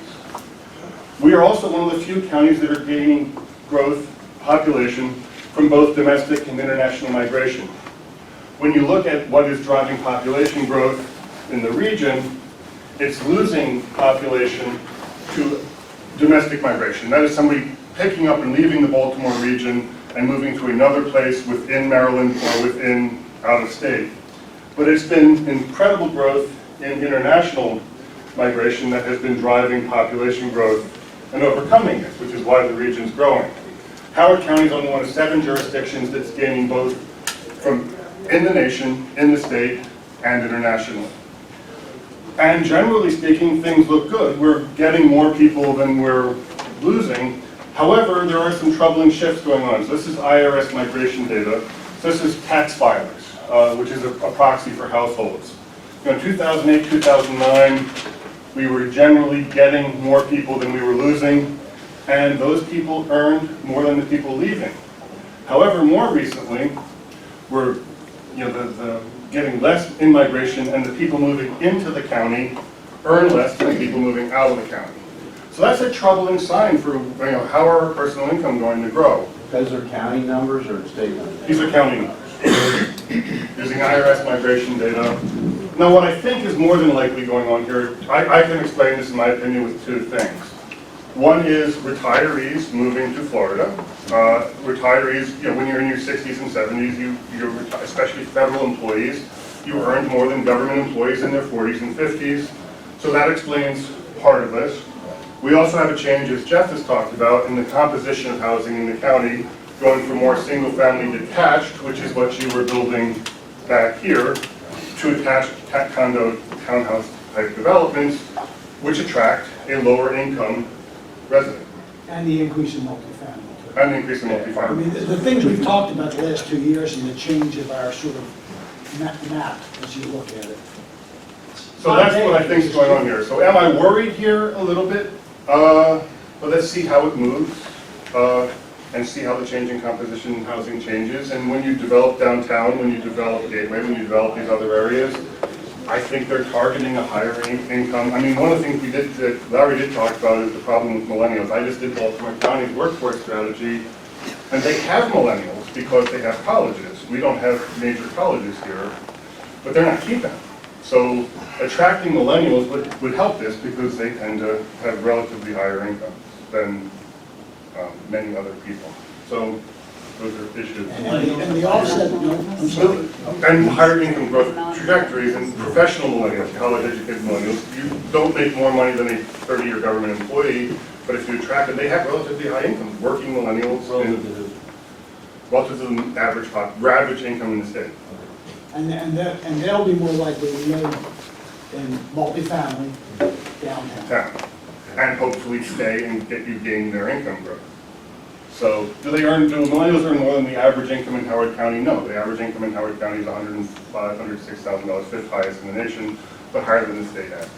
We are also one of the few counties that are gaining growth, population, from both domestic and international migration. When you look at what is driving population growth in the region, it's losing population to domestic migration. That is somebody picking up and leaving the Baltimore region and moving to another place within Maryland or within out of state. But it's been incredible growth in international migration that has been driving population growth and overcoming this, which is why the region's growing. Howard County is only one of 7 jurisdictions that's gaining both from in the nation, in the state, and internationally. And generally speaking, things look good. We're getting more people than we're losing. However, there are some troubling shifts going on. So this is IRS migration data. So this is tax filers, which is a proxy for households. In 2008, 2009, we were generally getting more people than we were losing, and those people earned more than the people leaving. However, more recently, we're the getting less in-migration, and the people moving into the county earn less than the people moving out of the county. So that's a troubling sign for how are our personal income going to grow? Those are county numbers or state numbers? These are county numbers, using IRS migration data. Now, what I think is more than likely going on here, I can explain this in my opinion with two things. One is retirees moving to Florida. Retirees, when you're in your 60s and 70s, especially federal employees, you earned more than government employees in their 40s and 50s. So that explains part of this. We also have a change, as Jeff has talked about, in the composition of housing in the county, going from more single-family detached, which is what you were building back here, to attached condo, townhouse-type developments, which attract a lower-income resident. And the increase in multifamily. And the increase in I multifamily. mean, the things we've talked about the last 2 years and the change of our sort of map as you look at it. So that's what I think is going on here. So am I worried here a little bit? Well, let's see how it moves and see how the changing composition in housing changes. And when you develop downtown, when you develop Gateway, when you develop these other areas, I think they're targeting a higher income. I mean, one of the things that Larry did talk about is the problem with millennials. I just did Baltimore County's workforce strategy, and they have millennials because they have colleges. We don't have major colleges here, but they're not keeping them. So attracting millennials would help this because they tend to have relatively higher incomes than many other people. So those are issues. And the offset, I'm sorry. And higher income growth trajectories and professional millennials, college-educated millennials, you don't make more money than a 30-year government employee, but if you attract them, they have relatively high incomes. Working millennials, relative to the average income in the state. And they'll be more likely to live in multifamily downtown. And hopefully stay and gain their income growth. So do millennials earn more than the average income in Howard County? No, the average income in Howard County is $106,000, fifth highest in the nation, but higher than the state average.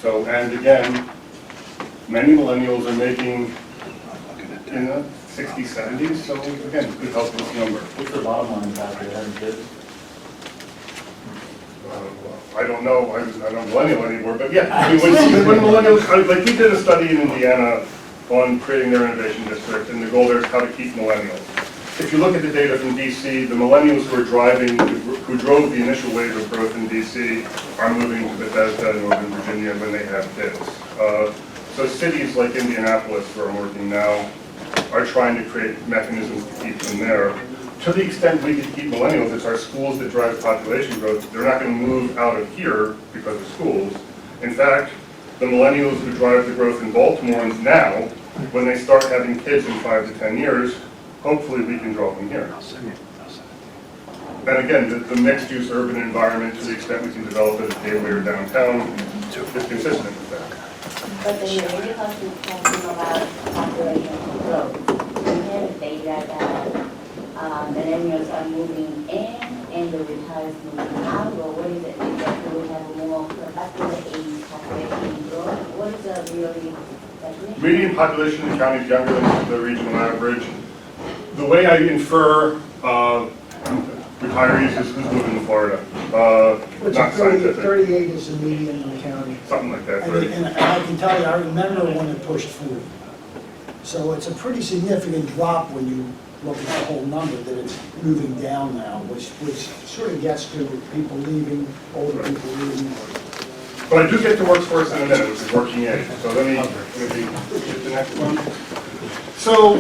So, and again, many millennials are making in the 60s, 70s, so again, it could help this number. What's the bottom line about it, having kids? I don't know, I'm not a millennial anymore, but yeah, I mean, when millennials, like we did a study in Indiana on creating their innovation district, and the goal there is how to keep millennials. If you look at the data from DC, the millennials who drove the initial wave of growth in DC are moving to Bethesda and Northern Virginia when they have kids. So cities like Indianapolis, where I'm working now, are trying to create mechanisms to keep them there. To the extent we can keep millennials, it's our schools that drive population growth. They're not going to move out of here because of schools. In fact, the millennials who drive the growth in Baltimore now, when they start having kids in 5 to 10 years, hopefully we can draw them here. And again, the mixed-use urban environment, to the extent we can develop it as Gateway or downtown, is consistent with that. But then when you're talking about population growth, we have data that millennials are moving in and the retirees moving out, or what is it exactly? We have a more productive age population growth. What is the real definition? Median population in the county is younger than the regional average. The way I infer retirees is who's moving to Florida. Which Not is 38 scientific. 38 is the median in the county. Something like that, And right? and I can tell you, I remember when it pushed 40. So it's a pretty significant drop when you look at the whole number, that it's moving down now, which sort of gets to people leaving, older people leaving. But I do get to workforce in a minute, which is working age. So let me get the next one. So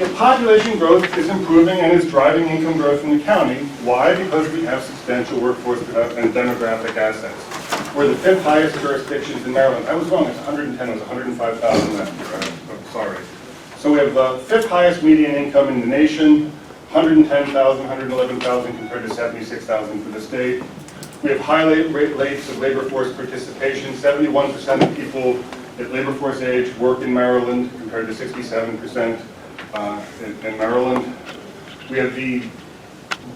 if population growth is improving and is driving income growth in the county, why? Because we have substantial workforce and demographic assets. We're the 5th highest jurisdictions in Maryland. I was wrong, it's 110, it was 105,000 last year. I'm sorry. So we have the 5th highest median income in the nation, 110,000, 111,000 compared to 76,000 for the state. We have high rates of labor force participation. 71% of people at labor force age work in Maryland compared to 67% in Maryland. We have the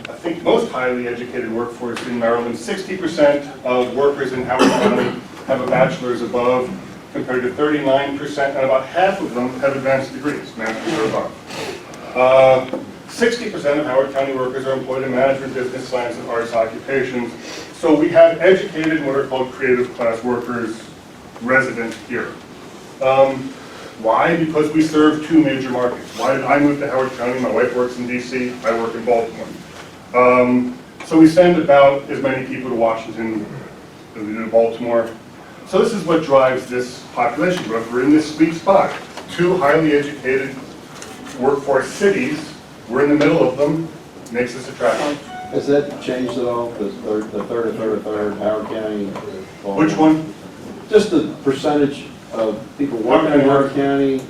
I think, most highly educated workforce in Maryland. 60% of workers in Howard County have a bachelor's above, compared to 39%, and about half of them have advanced degrees, master's or above. 60% of Howard County workers are employed in management, business, science, and arts occupations. So we have educated, what are called creative class workers, resident here. Why? Because we serve two major markets. Why did I move to Howard County? My wife works in DC, I work in Baltimore. So we send about as many people to Washington as we do to Baltimore. So this is what drives this population growth. We're in this sweet spot. Two highly educated workforce cities, we're in the middle of them, makes us attractive. Has that changed at all, the third, Howard County? Baltimore? Which one? Just the percentage of people working in Howard County,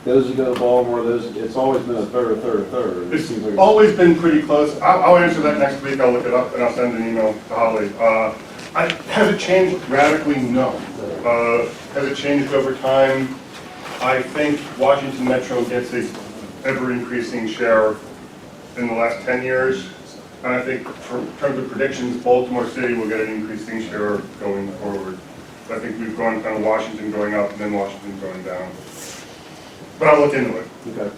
those who go to Baltimore, it's always been a third. It It's seems like always been pretty close. I'll answer that next week. I'll look it up and I'll send an email to Holly. Has it changed radically? No. Has it changed over time? I think Washington Metro gets a ever-increasing share in the last 10 years. And I think in terms of predictions, Baltimore City will get an increasing share going forward. I think we've gone kind of Washington going up and then Washington going down. But I'll look into it. Okay.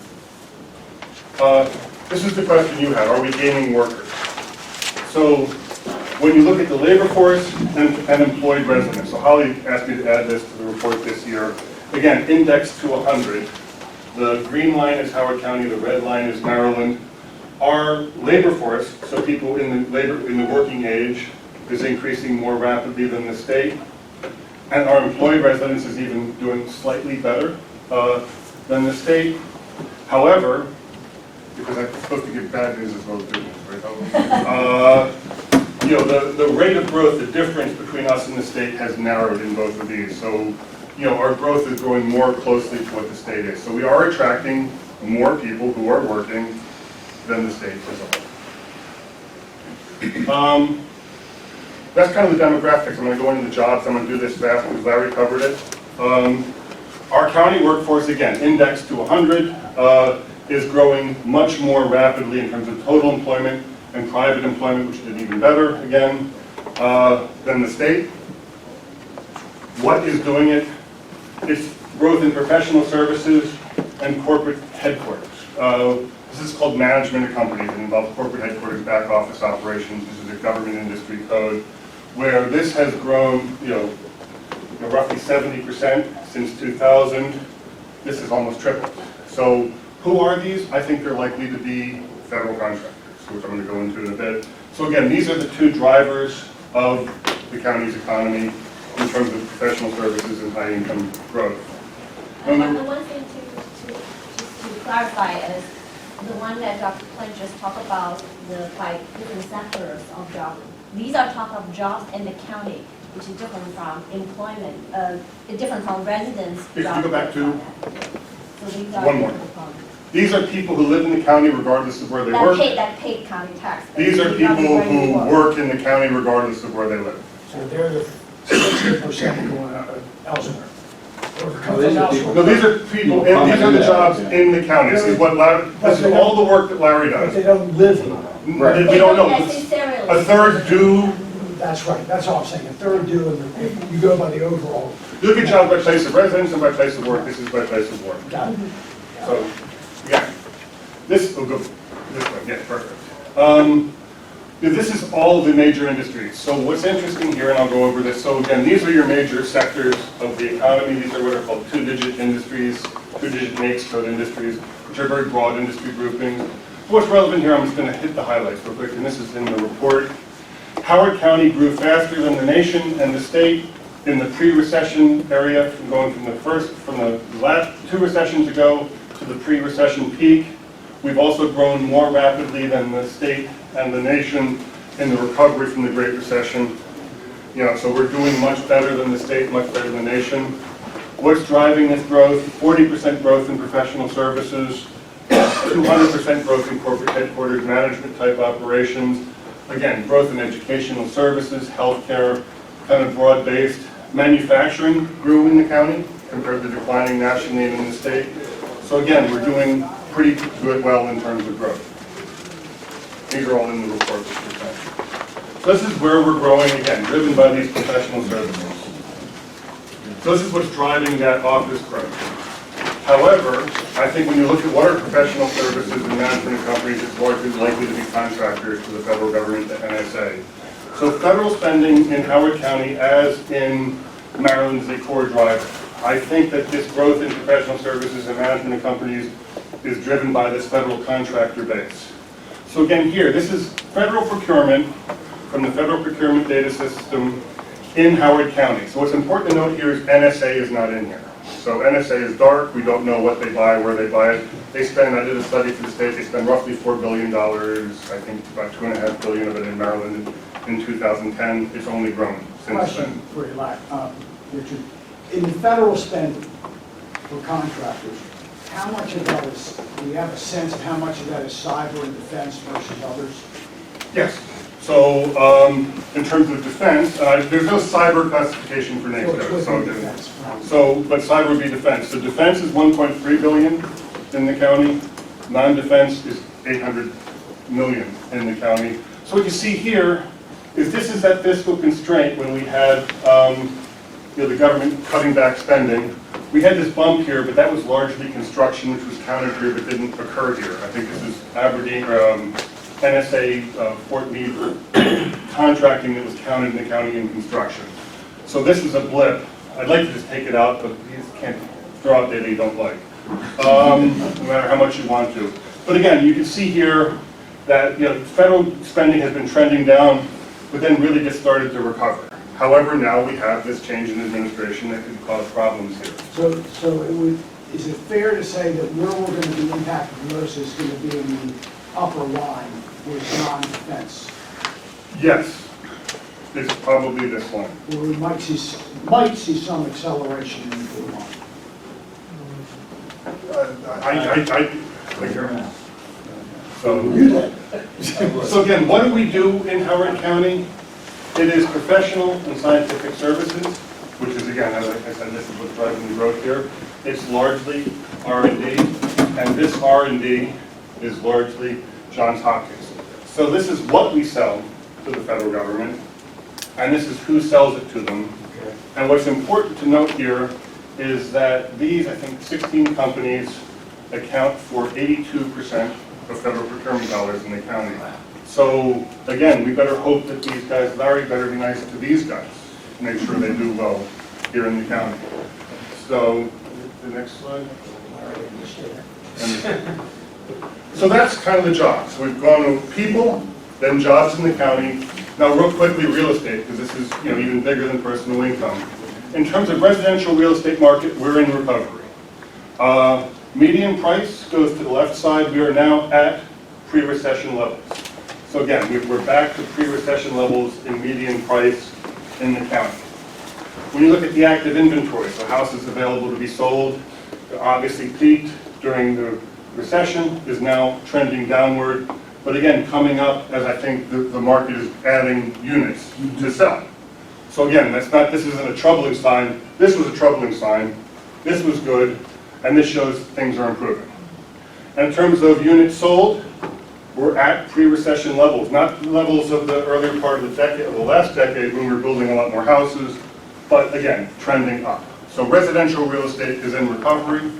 This is the question you had, are we gaining workers? So when you look at the labor force and employed residents, so Holly asked me to add this to the report this year. Again, indexed to 100. The green line is Howard County, the red line is Maryland. Our labor force, so people in the working age, is increasing more rapidly than the state. And our employed residents is even doing slightly better than the state. However, because I'm supposed to give bad news as well as good news, right? You know, the rate of growth, the difference between us and the state has narrowed in both of these. So, you know, our growth is growing more closely to what the state is. So we are attracting more people who are working than the state as a whole. That's kind of the demographics. I'm going to go into the jobs. I'm going to do this fast because Larry covered it. Our county workforce, again, indexed to 100, is growing much more rapidly in terms of total employment and private employment, which did even better, again, than the state. What is doing it? It's growth in professional services and corporate headquarters. This is called management of companies. It involves corporate headquarters, back office operations. This is a government industry code where this has grown, roughly 70% since 2000. This has almost tripled. So who are these? I think they're likely to be federal contractors, which I'm going to go into in a bit. So again, these are the two drivers of the county's economy in terms of professional services and high income growth. And one thing to clarify is the one that Dr. Flynn just talked about, the 5 different sectors of jobs. These are talk of jobs in the county, which is different from employment, different from residents. If you go back to so these are one more. These are people who live in the county regardless of where they work. That paid county tax. These are people who work in the county regardless of where they live. So they're the 60% going elsewhere. No, these are people, these are the jobs in the county. This is what this is all the work that Larry But does. they don't live here. We don't know. Necessarily. A third do. That's right, that's all I'm saying, a third do, and if you go by the overall. You look at jobs by place of residence and by place of work. This is by place of work. Got it. So, yeah. This will go this way. Yeah, perfect. This is all the major industries. So what's interesting here, and I'll go over this. So again, these are your major sectors of the economy. These are what are called two-digit industries, two-digit NAICS code industries, which are very broad industry groupings. What's relevant here, I'm just going to hit the highlights real quick, and this is in the report. Howard County grew faster than the nation and the state in the pre-recession area, going from the last 2 recessions ago to the pre-recession peak. We've also grown more rapidly than the state and the nation in the recovery from the Great Recession. So we're doing much better than the state, much better than the nation. What's driving this growth? 40% growth in professional services, 200% growth in corporate headquarters management type operations. Again, growth in educational services, healthcare, kind of broad-based. Manufacturing grew in the county compared to declining nationally and in the state. So again, we're doing pretty well in terms of growth. These are all in the report that we sent. So this is where we're growing, again, driven by these professional services. So this is what's driving that office growth. However, I think when you look at what are professional services and management companies, it's largely likely to be contractors to the federal government, the NSA. So federal spending in Howard County, as in Maryland's a core driver. I think that this growth in professional services and management companies is driven by this federal contractor base. So again here, this is federal procurement from the federal procurement data system in Howard County. So what's important to note here is NSA is not in here. So NSA is dark, we don't know what they buy, where they buy it. They spend, I did a study for the state, they spend roughly $4 billion, I think about $2.5 billion of it in Maryland in 2010. It's only grown since then. Question for you, Richard. In the federal spending for contractors, how much of that is, do you have a sense of how much of that is cyber and defense versus others? Yes. So in terms of defense, there's no cyber classification for NATO. But cyber would be defense. So defense is 1.3 billion in the county. Non-defense is 800 million in the county. So what you see here is this is that fiscal constraint when we had the government cutting back spending. We had this bump here, but that was largely construction, which was counted here but didn't occur here. I think this is Aberdeen or NSA Fort Meade contracting that was counted in the county in construction. So this is a blip. I'd like to just take it out, but you just can't throw out data you don't like, no matter how much you want to. But again, you can see here that federal spending has been trending down, but then really just started to recover. However, now we have this change in administration that could cause problems here. So is it fair to say that where we're going to be impacted most is going to be in the upper line with non-defense? Yes, it's probably this one. Where we might see some acceleration in the blue line. So again, what do we do in Howard County? It is professional and scientific services, which is, again, as I said, this is what's driving the growth here. It's largely R&D, and this R&D is largely Johns Hopkins. So this is what we sell to the federal government, and this is who sells it to them. And what's important to note here is that these, I think, 16 companies account for 82% of federal procurement dollars in the county. So again, we better hope that these guys, Larry better be nice to these guys, to make sure they do well here in the county. So, the next slide. So that's kind of the jobs. We've gone to people, then jobs in the county. Now real quickly, real estate, because this is even bigger than personal income. In terms of residential real estate market, we're in recovery. Median price goes to the left side. We are now at pre-recession levels. So again, we're back to pre-recession levels in median price in the county. When you look at the active inventory, so houses available to be sold, obviously peaked during the recession, is now trending downward, but again, coming up as I think the market is adding units to sell. So again, this isn't a troubling sign. This was a troubling sign. This was good, and this shows things are improving. And in terms of units sold, we're at pre-recession levels, not levels of the earlier part of the decade, of the last decade when we were building a lot more houses, but again, trending up. So residential real estate is in recovery.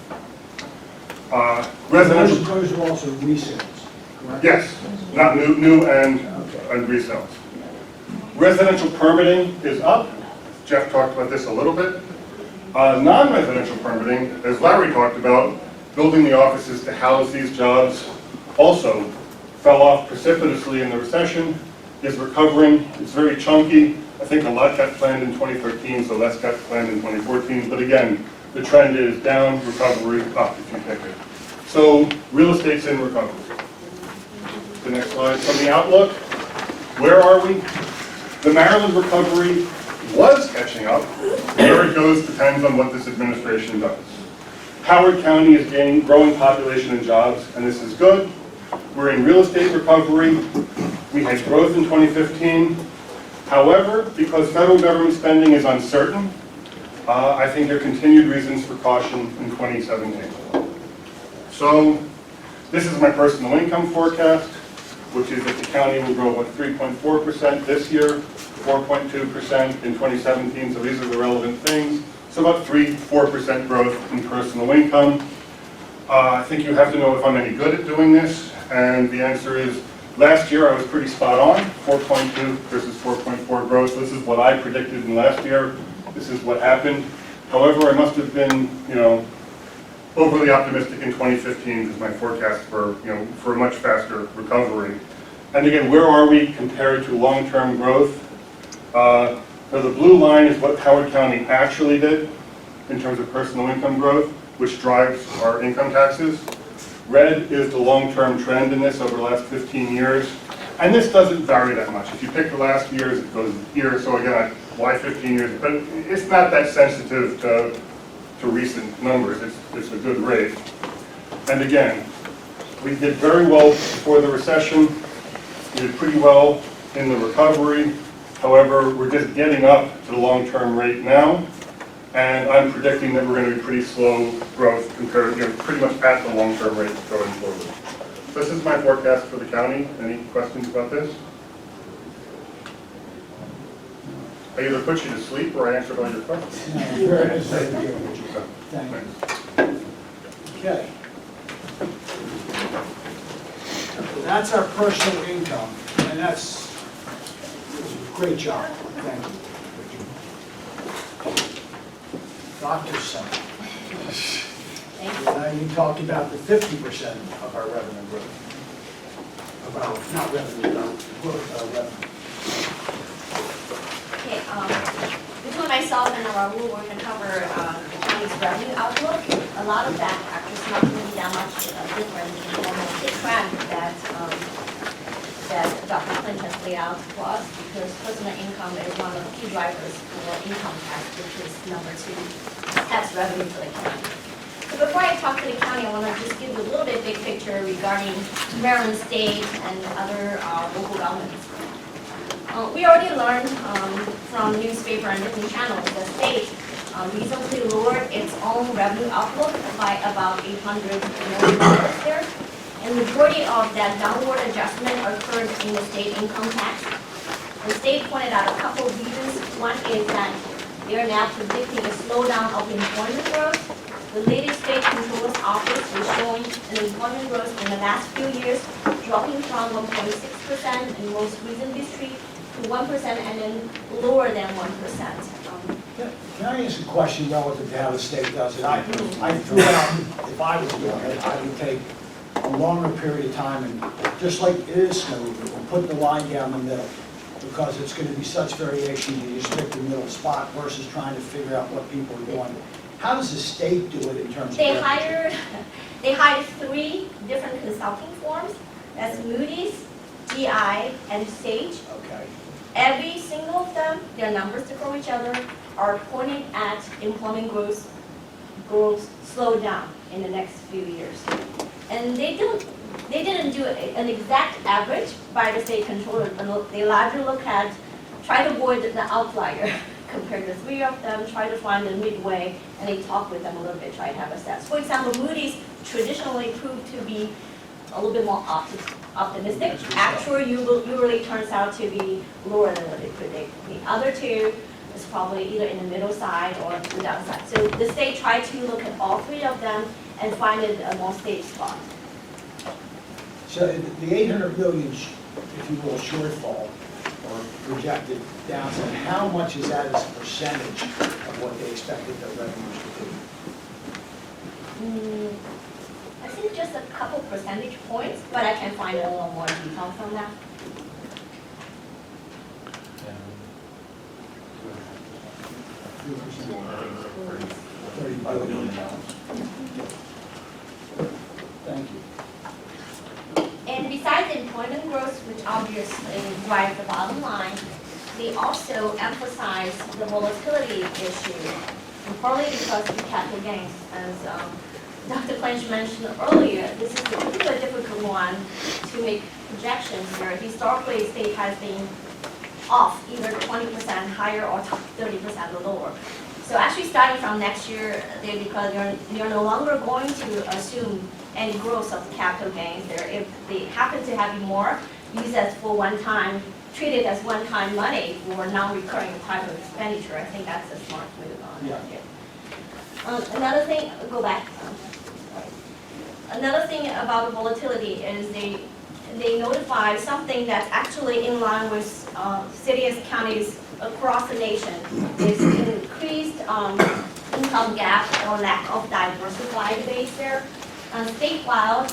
Residential. Those are also resales, correct? Yes, not new and resales. Residential permitting is up. Jeff talked about this a little bit. Non-residential permitting, as Larry talked about, building the offices to house these jobs also fell off precipitously in the recession, is recovering. It's very chunky. I think a lot got planned in 2013, so less got planned in 2014. But again, the trend is down, recovery, up, if you pick it. So real estate's in recovery. The next slide. From the outlook, where are we? The Maryland recovery was catching up. Where it goes depends on what this administration does. Howard County is gaining growing population and jobs, and this is good. We're in real estate recovery. We had growth in 2015. However, because federal government spending is uncertain, I think there are continued reasons for caution in 2017. So this is my personal income forecast. which is that the county will grow, what, 3.4% this year, 4.2% in 2017, so these are the relevant things. So about 4% growth in personal income. I think you have to know if I'm any good at doing this, and the answer is, last year I was pretty spot on, 4.2 versus 4.4 growth. This is what I predicted in last year. This is what happened. However, I must have been, overly optimistic in 2015 because my forecast for, for a much faster recovery. And again, where are we compared to long-term growth? So the blue line is what Howard County actually did in terms of personal income growth, which drives our income taxes. Red is the long-term trend in this over the last 15 years. And this doesn't vary that much. If you pick the last years, it goes here. So again, why 15 years? But it's not that sensitive to recent numbers. It's a good rate. And again, we did very well before the recession. We did pretty well in the recovery. However, we're just getting up to the long-term rate now. And I'm predicting that we're going to be pretty slow growth compared, pretty much at the long-term rate going forward. This is my forecast for the county. Any questions about this? I either put you to sleep or I answered all your questions. Thank you. Okay. That's our personal income, and that's a great job. Thank you. Dr. Son. Thank you. You talked about the 50% of our revenue growth. About, not revenue, growth, revenue. Okay, between myself and Raul, we're going to cover the county's revenue outlook. A lot of that actually is not going to be that much different than the trend that Dr. Clinton has laid out for us, because personal income is one of the key drivers for income tax, which is number 2 tax revenue for the county. So before I talk to the county, I want to just give you a little bit big picture regarding Maryland State and other local governments. We already learned from newspaper and different channels that state recently lowered its own revenue outlook by about $800 million there. And the majority of that downward adjustment occurred in the state income tax. The state pointed out a couple of reasons. One is that they are now predicting a slowdown of employment growth. The latest state controller's office is showing an employment growth in the last few years dropping from 1.6% in most recent history to 1% and then lower than 1%. Can I ask a question relative to how the state does it? I threw out, if I was doing it, I would take a longer period of time and, just like it is smooth, we'll put the line down the middle, because it's going to be such variation that you just pick the middle spot versus trying to figure out what people are doing. How does the state do it in terms of? They hired 3 different consulting firms. That's Moody's, GI, and Sage. Okay. Every single of them, their numbers to each other, are pointing at employment growth slow down in the next few years. And they didn't do an exact average by the state controller. They largely try to avoid the outlier. Compare the 3 of them, try to find the midway, and they talk with them a little bit, try to have a sense. For example, Moody's traditionally proved to be a little bit more optimistic. Actual usually turns out to be lower than what they predict. The other 2 is probably either in the middle side or the downside. So the state tried to look at all 3 of them and find a more safe spot. So the 800 million, if you will, shortfall, or projected downside, how much is that as a percentage of what they expected their revenues to be? I think just a couple percentage points, but I can find a little more detail from that. $30 billion. Thank you. And besides employment growth, which obviously drives the bottom line, they also emphasize the volatility issue, and partly because of capital gains. As Dr. Clinch mentioned earlier, this is a particularly difficult one to make projections where historically state has been off either 20% higher or 30% lower. So actually starting from next year, because you're no longer going to assume any growth of capital gains there. If they happen to have more, use as for one-time, treat it as one-time money for non-recurring type of expenditure. I think that's a smart move on it. Another thing, go back. Another thing about the volatility is they notify something that's actually in line with cities, counties across the nation, is increased income gap or lack of diversified base there. Statewide,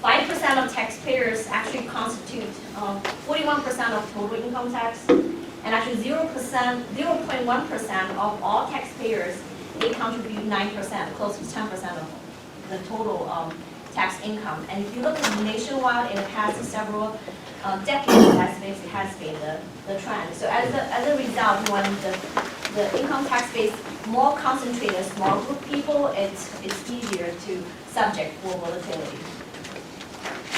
5% of taxpayers actually constitute 41% of total income tax, and actually 0.1% of all taxpayers, they contribute 9%, close to 10% of the total tax income. And if you look at nationwide in the past several decades, that has been the trend. So as a result, when the income tax base more concentrated, small group people, it's easier to subject for volatility.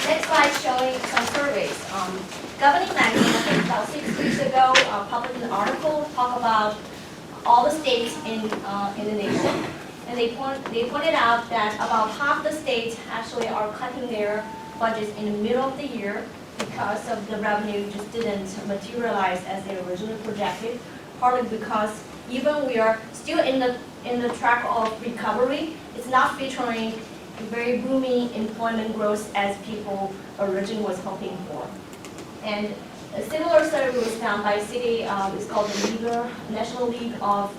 Next slide showing some surveys. Governing magazine, I think about 6 weeks ago, published an article talk about all the states in the nation. And they pointed out that about half the states actually are cutting their budgets in the middle of the year because of the revenue just didn't materialize as they originally projected. Partly because even we are still in the track of recovery, it's not featuring very booming employment growth as people originally was hoping for. And a similar survey was done by a city, it's called the National League of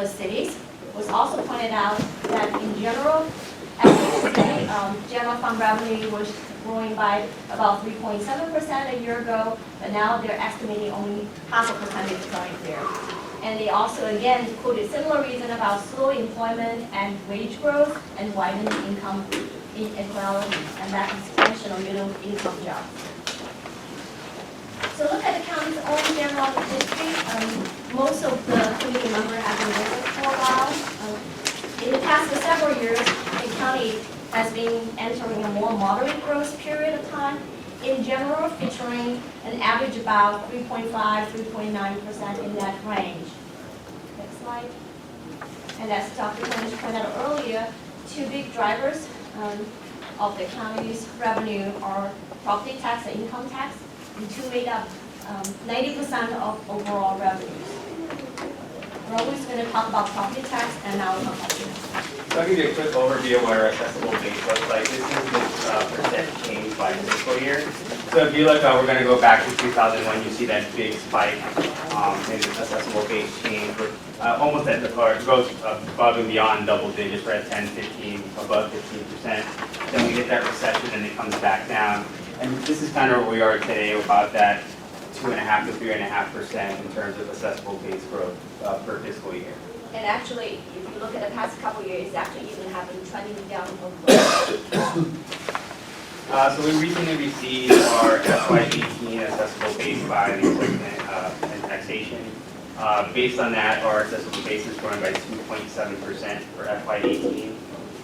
Cities. It was also pointed out that in general, as you say, general fund revenue was growing by about 3.7% a year ago, but now they're estimating only half a percentage point there. And they also, again, quoted similar reason about slow employment and wage growth and widening income inequality, and that expansion of middle income jobs. So look at the county's own general history. Most of the committee members have been with us for a while. In the past several years, the county has been entering a more moderate growth period of time. In general, featuring an average about 3.5, 3.9% in that range. Next slide. And as Dr. Cornish pointed out earlier, two big drivers of the county's revenue are property tax and income tax. The two made up 90% of overall revenues. We're always going to talk about property tax and now income tax. So I'll give you a quick overview of what our accessible base looks like. This is the percent change by fiscal year. So if you look, we're going to go back to 2001, you see that big spike in accessible base change. We're almost at the part, goes above and beyond double digits. We're at 10, 15, above 15%. Then we get that recession and it comes back down. And this is kind of where we are today, about that 2.5 to 3.5% in terms of accessible base growth per fiscal year. And actually, if you look at the past couple of years, it's actually even have been trending down from So we recently received our FY18 accessible base by the Assessment and Taxation. Based on that, our accessible base is growing by 2.7% for FY18.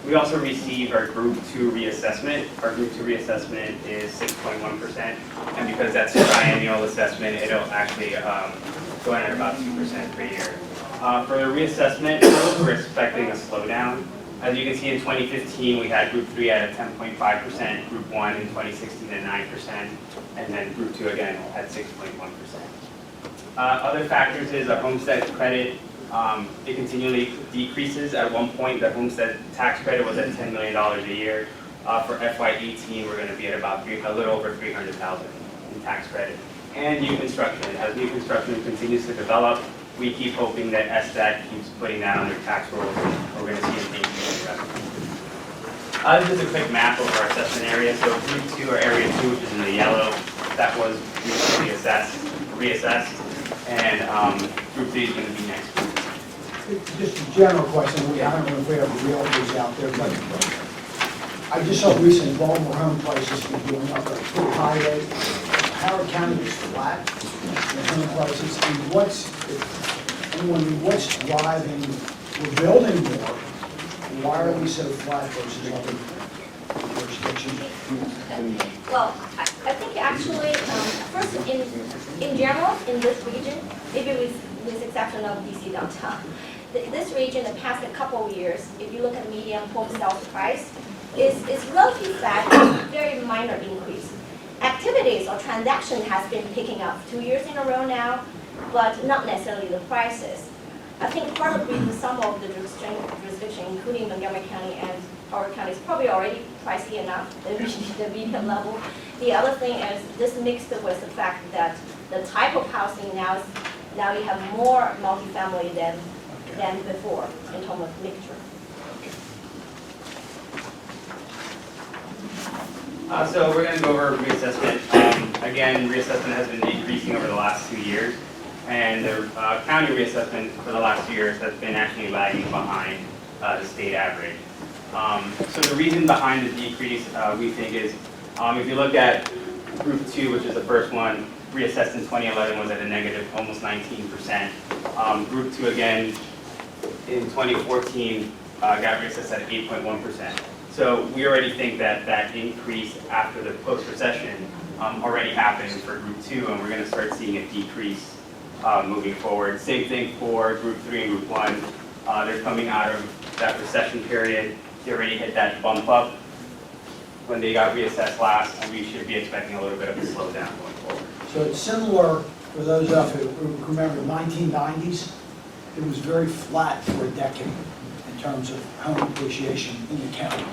We also received our Group 2 reassessment. Our Group 2 reassessment is 6.1%, and because that's a triennial assessment, it'll actually go in at about 2% per year. For the reassessment, we're expecting a slowdown. As you can see, in 2015, we had Group 3 at a 10.5%, Group 1 in 2016 at 9%, and then Group 2 again at 6.1%. Other factors is our homestead credit. It continually decreases. At one point, the homestead tax credit was at $10 million a year. For FY18, we're going to be at about a little over $300,000 in tax credit. And new construction. As new construction continues to develop, we keep hoping that SDAT keeps putting that on their tax rolls, and we're going to see an increase in revenue. This is a quick map of our assessment area. So Group 2, or Area 2, which is in the yellow, that was recently reassessed, and Group 3 is going to be next. Just a general question, I don't know if we have realtors out there, but I just saw recently Baltimore home prices been going up at a pretty high rate. Howard County is flat in home prices, and what's driving, we're building more, why are we so flat versus other jurisdictions? Well, I think actually, first, in general, in this region, maybe with exception of DC downtown, this region, the past couple of years, if you look at median home sales price, is relatively flat, very minor increase. activities or transaction has been picking up 2 years in a row now, but not necessarily the prices. I think part of the reason some of the jurisdiction, including Montgomery County and Howard County, is probably already pricey enough at the median level. The other thing is this mixed with the fact that the type of housing now you have more multifamily than before in terms of mixture. So we're going to go over reassessment. Again, reassessment has been decreasing over the last 2 years, and the county reassessment for the last 2 years has been actually lagging behind the state average. So the reason behind the decrease, we think, is if you look at Group 2, which is the first one, reassessed in 2011 was at a negative almost 19%. Group 2 again in 2014 got reassessed at 8.1%. So we already think that that increase after the post-recession already happened for Group 2, and we're going to start seeing a decrease moving forward. Same thing for Group 3 and Group 1. They're coming out of that recession period. They already hit that bump up when they got reassessed last, and we should be expecting a little bit of a slowdown going forward. So it's similar, for those of you who remember the 1990s, it was very flat for a decade in terms of home appreciation in the county.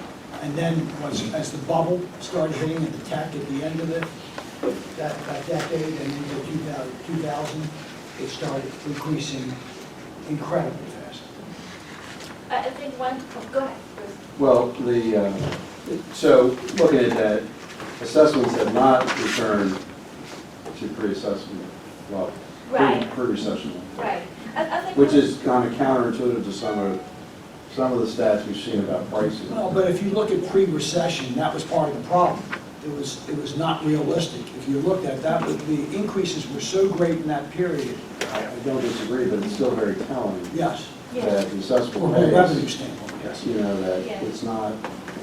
And then as the bubble started hitting at the tech at the end of that decade and into 2000, it started increasing incredibly fast. I think go ahead, Bruce. Well, so looking at that, assessments have not returned to pre-assessment level, Right. pre-recession level, Right. I think which is kind of counterintuitive to some of the stats we've seen about pricing. Well, but if you look at pre-recession, that was part of the problem. It was not realistic. If you looked at that, the increases were so great in that period. I don't disagree, but it's still very telling Yes, that the assessable from a revenue base, standpoint, yes. you know, that Yeah. it's not.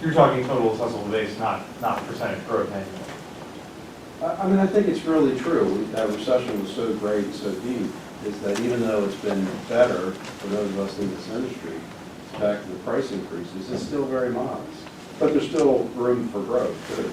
You're talking total assessable base, not percentage growth annually. I mean, I think it's really true. That recession was so great and so deep, is that even though it's been better for those of us in this industry, back to the price increases, it's still very modest. But there's still room for growth, too.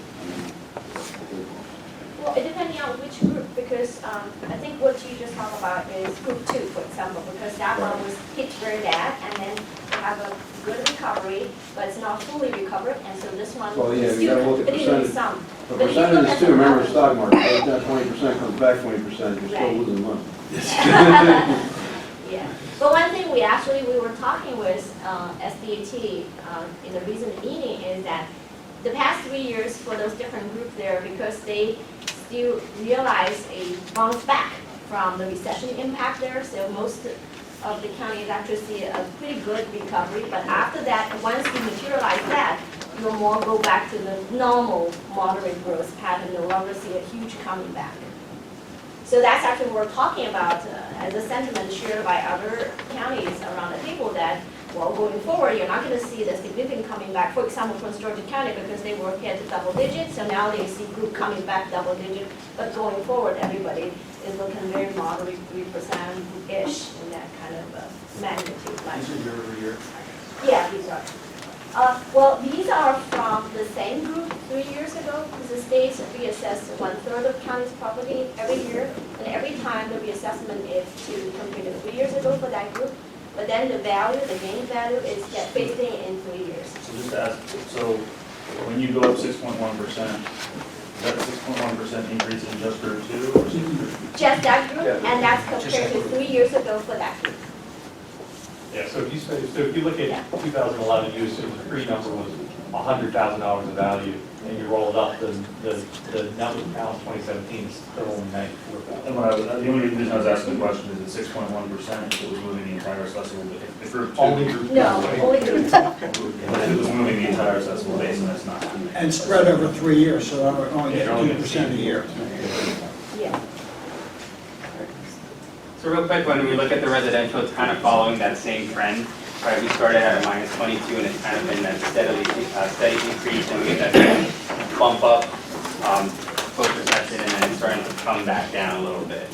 Well, it depending on which group, because I think what you just talked about is Group 2, for example, because that one was hit very bad, and then they have a good recovery, but it's not fully recovered, and so this one Well, yeah, is you gotta still, look at it is percentage. some. The But if you look percentage at too, the remember other- the stock market, if that 20% comes back 20%, you're still Right. losing money. Yeah, but one thing we were talking with SDAT in the recent meeting is that the past 3 years for those different groups there, because they still realize a bounce back from the recession impact there, so most of the counties actually see a pretty good recovery, but after that, once you materialize that, you'll more go back to the normal moderate growth pattern, no longer see a huge coming back. So that's actually what we're talking about as a sentiment shared by other counties around the table that, well, going forward, you're not going to see the significant coming back. For example, from Georgia County, because they were hit double digits, so now they see group coming back double digit. But going forward, everybody is looking very moderate, 3%-ish in that kind of magnitude. These are year over year. Yeah, these are. Well, these are from the same group 3 years ago, because the states reassess 1/3 of county's property every year, and every time the reassessment is to compare to 3 years ago for that group, but then the value, the gain value is get phased in 3 years. So just to ask, so when you go up 6.1%, is that 6.1% increase in just Group 2 or 6%? Just that group, and that's compared to 3 years ago for that group. Yeah, so if you look at 2011 use, the pre-number was $100,000 of value, and you roll it up, the number of pounds 2017 is still only 94,000. And the only reason I was asking the question is that 6.1% if it was moving the entire assessable, if Group 2. Only Group 2. No, only group 2. But if it was moving the entire assessable base, and that's not. And spread over 3 years, so I only get 2% a year. Yeah. So real quick, when we look at the residential, it's kind of following that same trend, right? We started at a -22, and it's kind of been that steady increase, and we get that bump up post-recession, and then it's starting to come back down a little bit.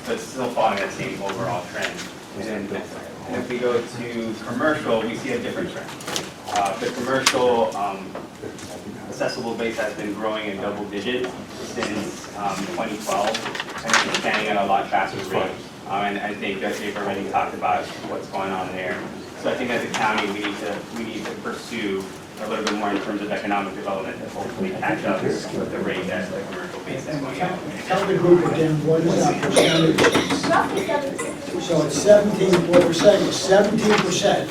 But it's still following that same overall trend. And if we go to commercial, we see a different trend. The commercial accessible base has been growing in double digits since 2012, and it's expanding at a lot faster rate. And I think that they've already talked about what's going on there. So I think as a county, we need to pursue a little bit more in terms of economic development to hopefully catch up with the rate that the commercial base is going at. Tell the group again, what is that percentage? Roughly 17. So it's 17, what we're saying is 17%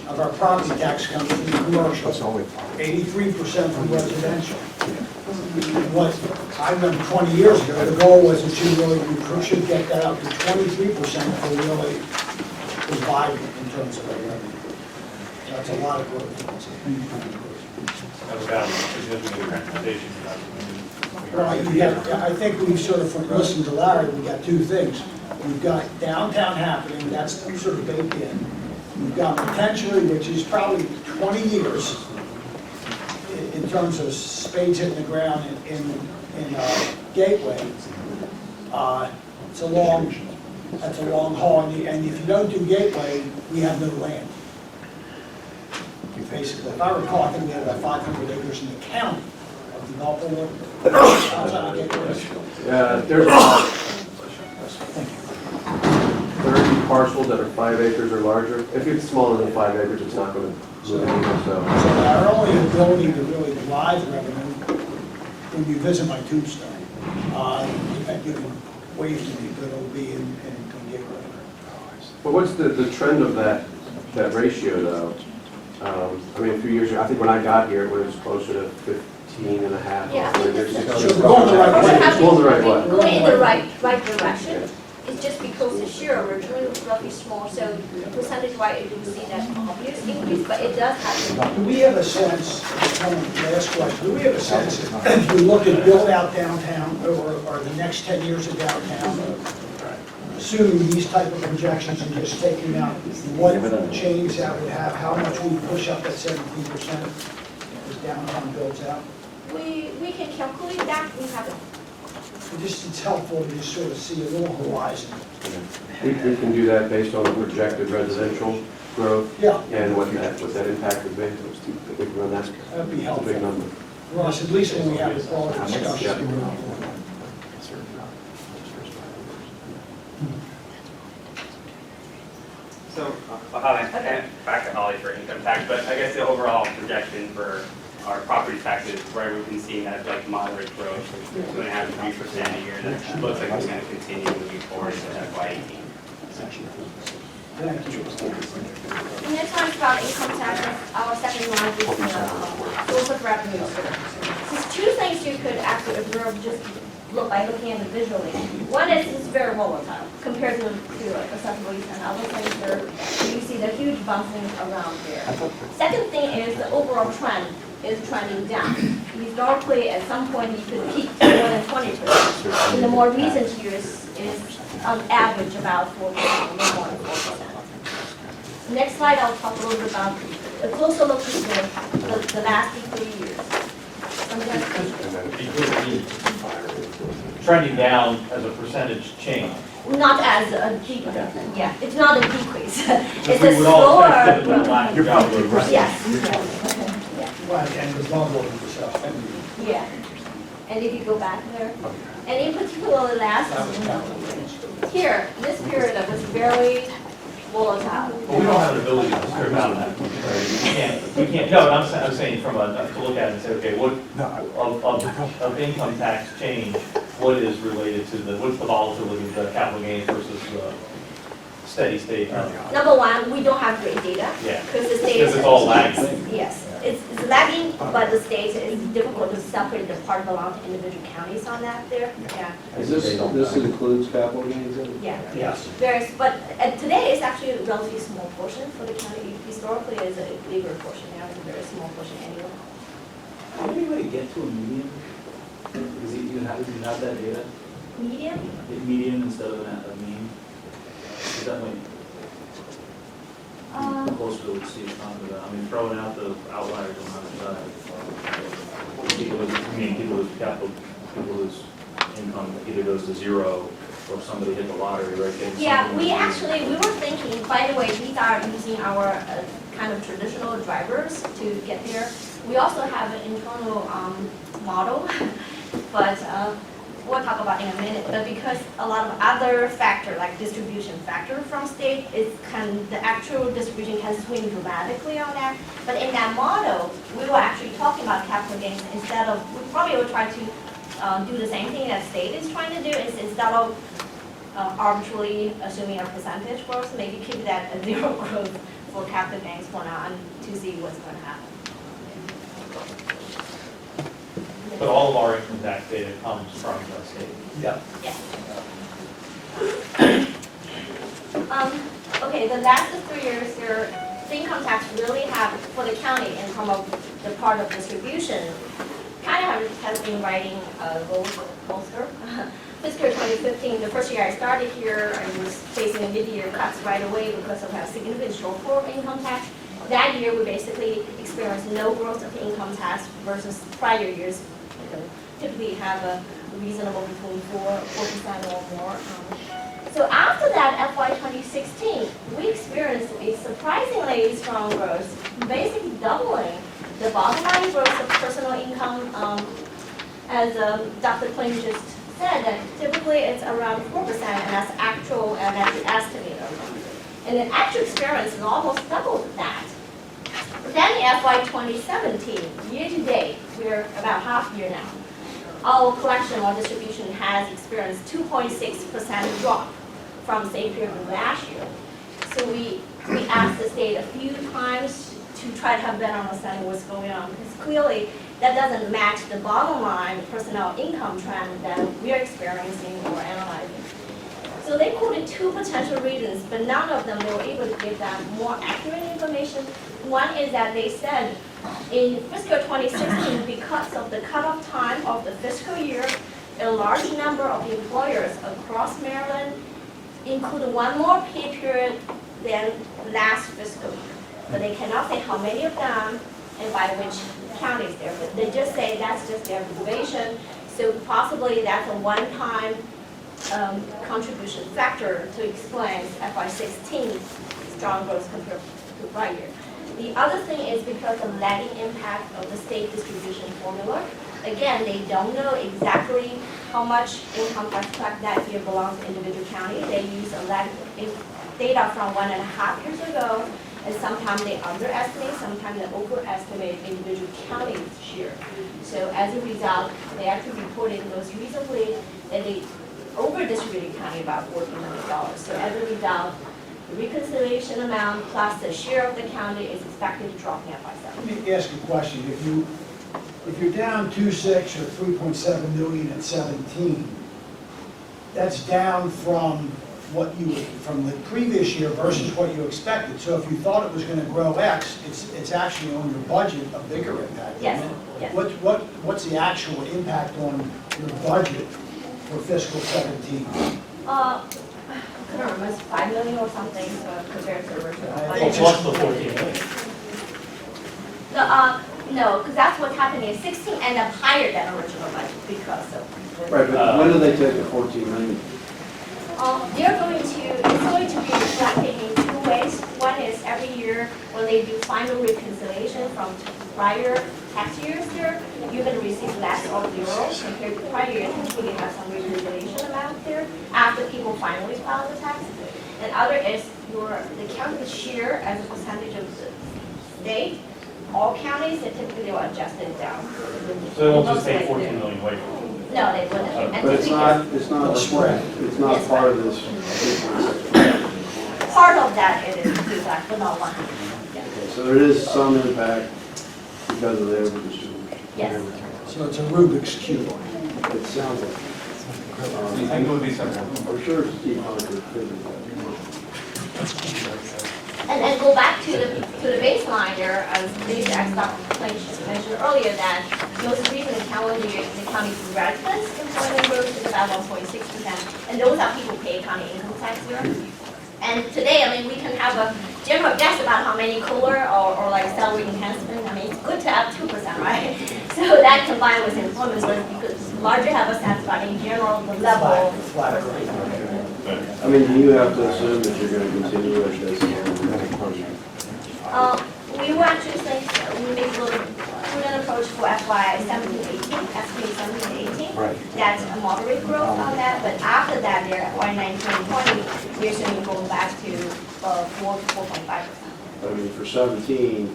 of our property tax comes from commercial, 83% from residential. What, I remember 20 years ago, the goal was that you should get that up to 23% to really provide in terms of our revenue. That's a lot of growth. That was about significant transportation. Well, I think we've sort of, from listening to Larry, we got two things. We've got downtown happening, that's sort of baked in. We've got potentially, which is probably 20 years in terms of spades hitting the ground in Gateway. That's a long haul, and if you don't do Gateway, we have no land. Basically, if I recall, I think we had about 500 acres in the county of developable outside of Gateway. Yeah, there's about 30 parcels that are 5 acres or larger. If it's smaller than 5 acres, it's not going to move anything, So our only ability to really drive revenue, when you visit my tombstone, you can wave to me, but it'll be in Gateway. But what's the trend of that ratio, though? I mean, a few years ago, I think when I got here, it was closer to 15 and a half. Yeah. So we're going the right way. It's going the right way. Going in the right direction. It's just because the share originally was roughly small, so percentage-wise, you do see that obvious increase, but it does happen. Do we have a sense, last question, do we have a sense, if we look at build out downtown, or the next 10 years of downtown, assuming these type of projections and just taking out what change that would have, how much we push up that 17% as downtown builds out? We can calculate that, we have it. It's helpful to just sort of see a little horizon. We can do that based on the projected residential growth Yeah, and what that impact would be. We can run that. that'd be It's a big helpful. number. Ross, at least when we have the quality discussion. So I'll have back to Holly for income tax, but I guess the overall projection for our property taxes, where we've been seeing that like moderate growth, 2.5% to 3% a year, and it looks like it's going to continue moving forward to FY18. And next one is about income taxes, our second line is source of revenue. There's two things you could actually observe just by looking at it visually. One is it's very volatile compared to accessible use, and other things are, you see the huge bouncing around there. Second thing is the overall trend is trending down. Historically, at some point, you could peak more than 20%. In the more recent years, is on average about 4%, no more than 4%. Next slide, I'll talk a little bit about a closer look at the last 3 years. Trending down as a percentage change. Not as a decrease, yeah, it's not a decrease. It's We a would all expect slower. that the lack of job growth, right? Yes. Right, and the bubble itself. Yeah. And if you go back there, and in particular, last, here, this period that was very volatile. But we don't have an ability to strip out that. We can't, no, I'm saying from to look at it and say, okay, what, of income tax change, what is related to what's the volatility of the capital gains versus the steady state? Number one, we don't have great data. Yeah. Because the state. Because it's all lagging. Yes, it's lagging, but the state is difficult to separate the part belong to individual counties on that there, yeah. Is this includes capital gains in it? Yeah. Yes. But today it's actually a relatively small portion for the county. Historically, it's a bigger portion. Now it's a very small portion anyway. How do anybody get to a median? Because you have that data, Median? median instead of a mean? Is that like closer to what Steve's talking about? I mean, throwing out the outliers on either side. People whose capital, people whose income either goes to zero or somebody hit the lottery, right? Yeah, we were thinking, by the way, these are using our kind of traditional drivers to get there. We also have an internal model, but we'll talk about in a minute. But because a lot of other factor, like distribution factor from state, the actual distribution can swing dramatically on that. But in that model, we were actually talking about capital gains instead of, we probably will try to do the same thing that state is trying to do, is instead of arbitrarily assuming a percentage growth, maybe keep that at 0 growth for capital gains for now and to see what's going to happen. But all of our income tax data comes from the state. Yeah. Yeah. Okay, the last 3 years, the income tax really have, for the county, in terms of the part of distribution, kind of has been riding a roller coaster. Fiscal 2015, the first year I started here, I was facing a mid-year cuts right away because of a significant shortfall of income tax. That year, we basically experienced no growth of income tax versus prior years. Typically have a reasonable between 4% or more. So after that, FY 2016, we experienced a surprisingly strong growth, basically doubling the bottom line growth of personal income. As Dr. Kling just said, that typically it's around 4%, and that's actual and that's the estimate. And the actual experience is almost double that. Then in FY 2017, year to date, we're about half year now. Our collection or distribution has experienced 2.6% drop from same period last year. So we asked the state a few times to try to have better understanding what's going on, because clearly that doesn't match the bottom line personnel income trend that we are experiencing or analyzing. So they quoted 2 potential reasons, but none of them they were able to give that more accurate information. One is that they said in fiscal 2016, because of the cutoff time of the fiscal year, a large number of employers across Maryland include one more pay period than last fiscal year. But they cannot say how many of them and by which counties there. But they just say that's just their observation. So possibly that's a one-time contribution factor to explain FY16 strong growth compared to prior year. The other thing is because of lagging impact of the state distribution formula. Again, they don't know exactly how much income tax collected that year belongs to individual county. They use a lag data from 1.5 years ago, and sometimes they underestimate, sometimes they overestimate individual counties' share. So as a result, they actually reported most recently that they over-distributed county about $14 million. So as a result, the reconciliation amount plus the share of the county is expected to drop in FY7. Let me ask you a question. If you're down 2.6 or 3.7 million at 17, that's down from from the previous year versus what you expected. So if you thought it was going to grow X, it's actually on your budget a bigger impact. Yes, Isn't it? yes. What's the actual impact on your budget for fiscal 17? I don't remember, it's 5 million or something compared to the original I budget. think Plus the 14 million. No, because that's what's happening. 16 ended up higher than original budget because of. Right, but when do they take the 14 million? It's going to be reflected in 2 ways. One is every year when they do final reconciliation from prior tax years there, you're going to receive less or zero compared to prior years, which we have some reconciliation amount there after people finally file the tax. And other is the county's share as a percentage of the state. All counties, they typically will adjust it down. So they won't just take 14 million away from you. No, they wouldn't. And But it's typically not spread. It's not part of this. part of that it is reflect, but not 100%. Yeah. Okay, so there is some impact because of the overdistribution. Yes. So it's a Rubik's Cube. It sounds like. Do you think it would be something? I'm sure Steve Hunter figured that. And go back to the baseline there, as Dr. mentioned earlier, that most recent calendar year, the county's residents employment growth is about 1.6%, and those are people pay county income tax here. And today, I mean, we can have a general guess about how many COLA or like salary enhancement. I mean, it's good to have 2%, right? So that combined with employment growth, you could largely have a sense about in general the level. I mean, do you have to assume that you're going to continue with this? We will actually think we make a little prudent approach for FY 17-18, estimating 17-18. Right. That's a moderate growth on that, but after that, they're FY 19-20, we're assuming going back to 4 to 4.5%. I mean, for 17,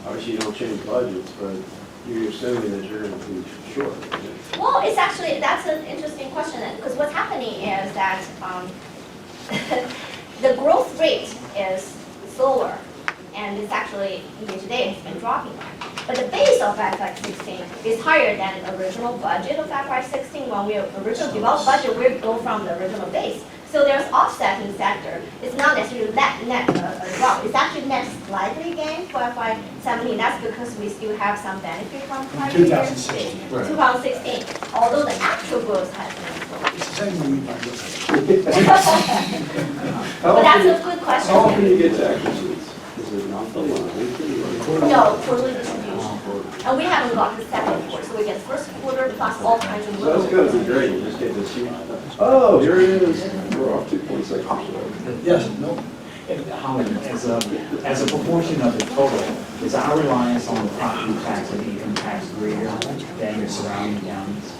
obviously you don't change budgets, but you're assuming that you're going to be short. Well, it's actually, that's an interesting question, because what's happening is that the growth rate is slower, and it's actually, year to date, it's been dropping. But the base of FY 16 is higher than the original budget of FY 16. When we originally developed budget, we go from the original base. So there's offsetting factor. It's not necessarily net drop. It's actually net slightly gain for FY 17. That's because we still have some benefit from prior year. 2016. 2016. Although the actual growth has been slow. It's the same when we buy this. But that's a good question. How often do you get tax receipts? Is it monthly or weekly? No, quarterly distribution. And we haven't got the second quarter, so we get first quarter plus all kinds of So little. that's gotta be great, you just get this huge, oh, here it is, we're off 2.6%. Yes, no. Howard, as a proportion of the total, is our reliance on the property tax and income tax greater than your surrounding counties?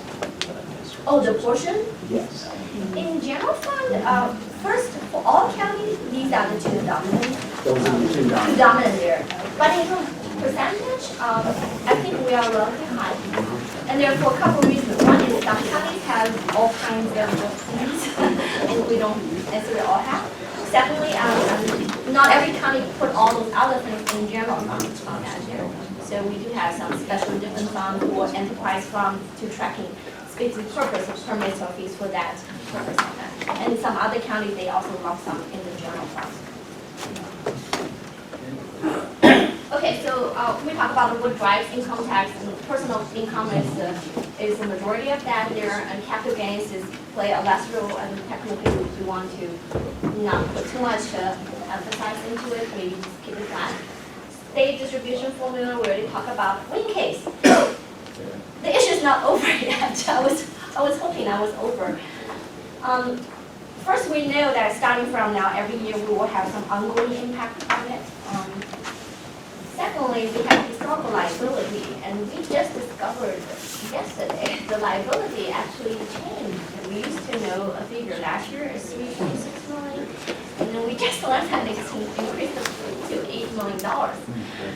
Oh, the portion? Yes. In general fund, first, for all counties, these are the two dominant, Those are the two dominant. there. But in terms of percentage, I think we are relatively high. And there are for a couple of reasons. One is some counties have all kinds of fees, and we don't necessarily all have. Secondly, not every county put all those other things in general funds on that too. So we do have some special different funds or enterprise fund to tracking specific purpose of permits or fees for that purpose on that. And some other counties, they also lump sum in the general fund. Okay, so we talk about what drives income tax, and personal income is the majority of that. There and capital gains play a less role, and technically we want to not put too much emphasis into it. Maybe just keep it flat. State distribution formula, we already talked about. In case the issue is not over yet. I was hoping I was over. First, we know that starting from now, every year we will have some ongoing impact on it. Secondly, we have historical liability, and we just discovered yesterday the liability actually changed. We used to know a figure last year is 3.6 million, and then we just learned that it's increased to $8 million.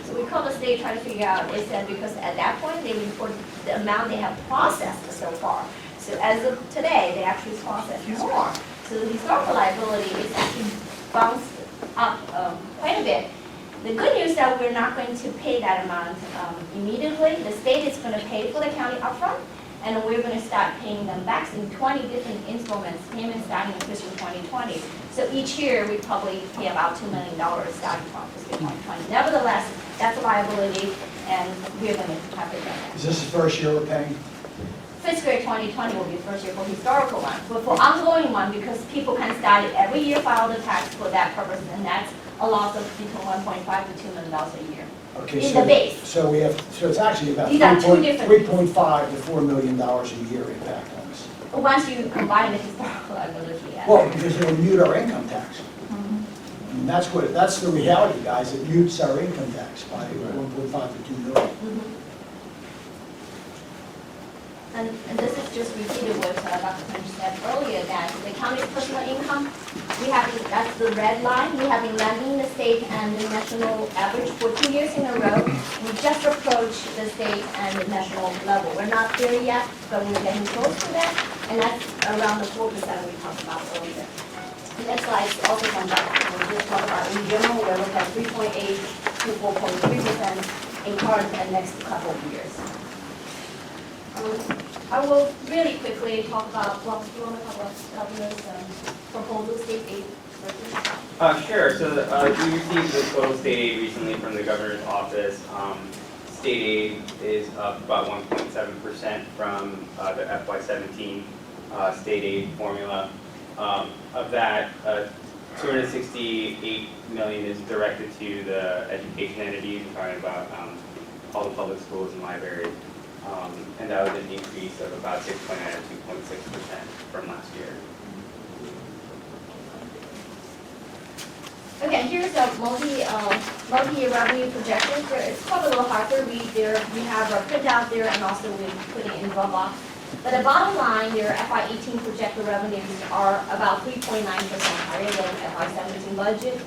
So we called the state trying to figure out, they said because at that point they reported the amount they have processed so far. So as of today, they actually processed more. So the historical liability is actually bounced up quite a bit. The good news is that we're not going to pay that amount immediately. The state is going to pay for the county upfront, and we're going to start paying them back in 20 different installments, payments starting in fiscal 2020. So each year, we probably pay about $2 million starting from fiscal 2020. Nevertheless, that's a liability, and we're going to have to pay that. Is this the first year we're paying? Fiscal year 2020 will be the first year for historical one, but for ongoing one, because people can start it every year, file the tax for that purpose, and that's a loss of between $1.5 to $2 million a year. Okay, In so- the base. So we have, so it's actually about These are two different- 3.5 to $4 million a year impact on us. Once you combine the historical liability, yeah. Well, because it'll mute our income tax. And that's the reality, guys, it mutes our income tax by 1.5 to 2 million. Mhm. And this is just repeated what Dr. Finch said earlier, that the county's personal income, that's the red line, we have been lagging the state and the national average for 2 years in a row. We just approached the state and the national level. We're not there yet, but we're getting close to that, and that's around the 4% we talked about earlier. The next slide is also from Dr. We just talked about in general, we're looking at 3.8 to 4.3% in current and next couple of years. I will really quickly talk about, well, do you want to talk about governor's proposal, state aid? Sure. So we received the total state aid recently from the governor's office. State aid is up about 1.7% from the FY17 state aid formula. Of that, 268 million is directed to the education entities. We're talking about all the public schools and libraries. And that was an increase of about 6.9 or 2.6% from last year. Okay, here's a multi-year revenue projection. It's probably a little hard to read there. We have a printout there and also we put it in Dropbox. But the bottom line, your FY18 projected revenues are about 3.9% higher than FY17 budget.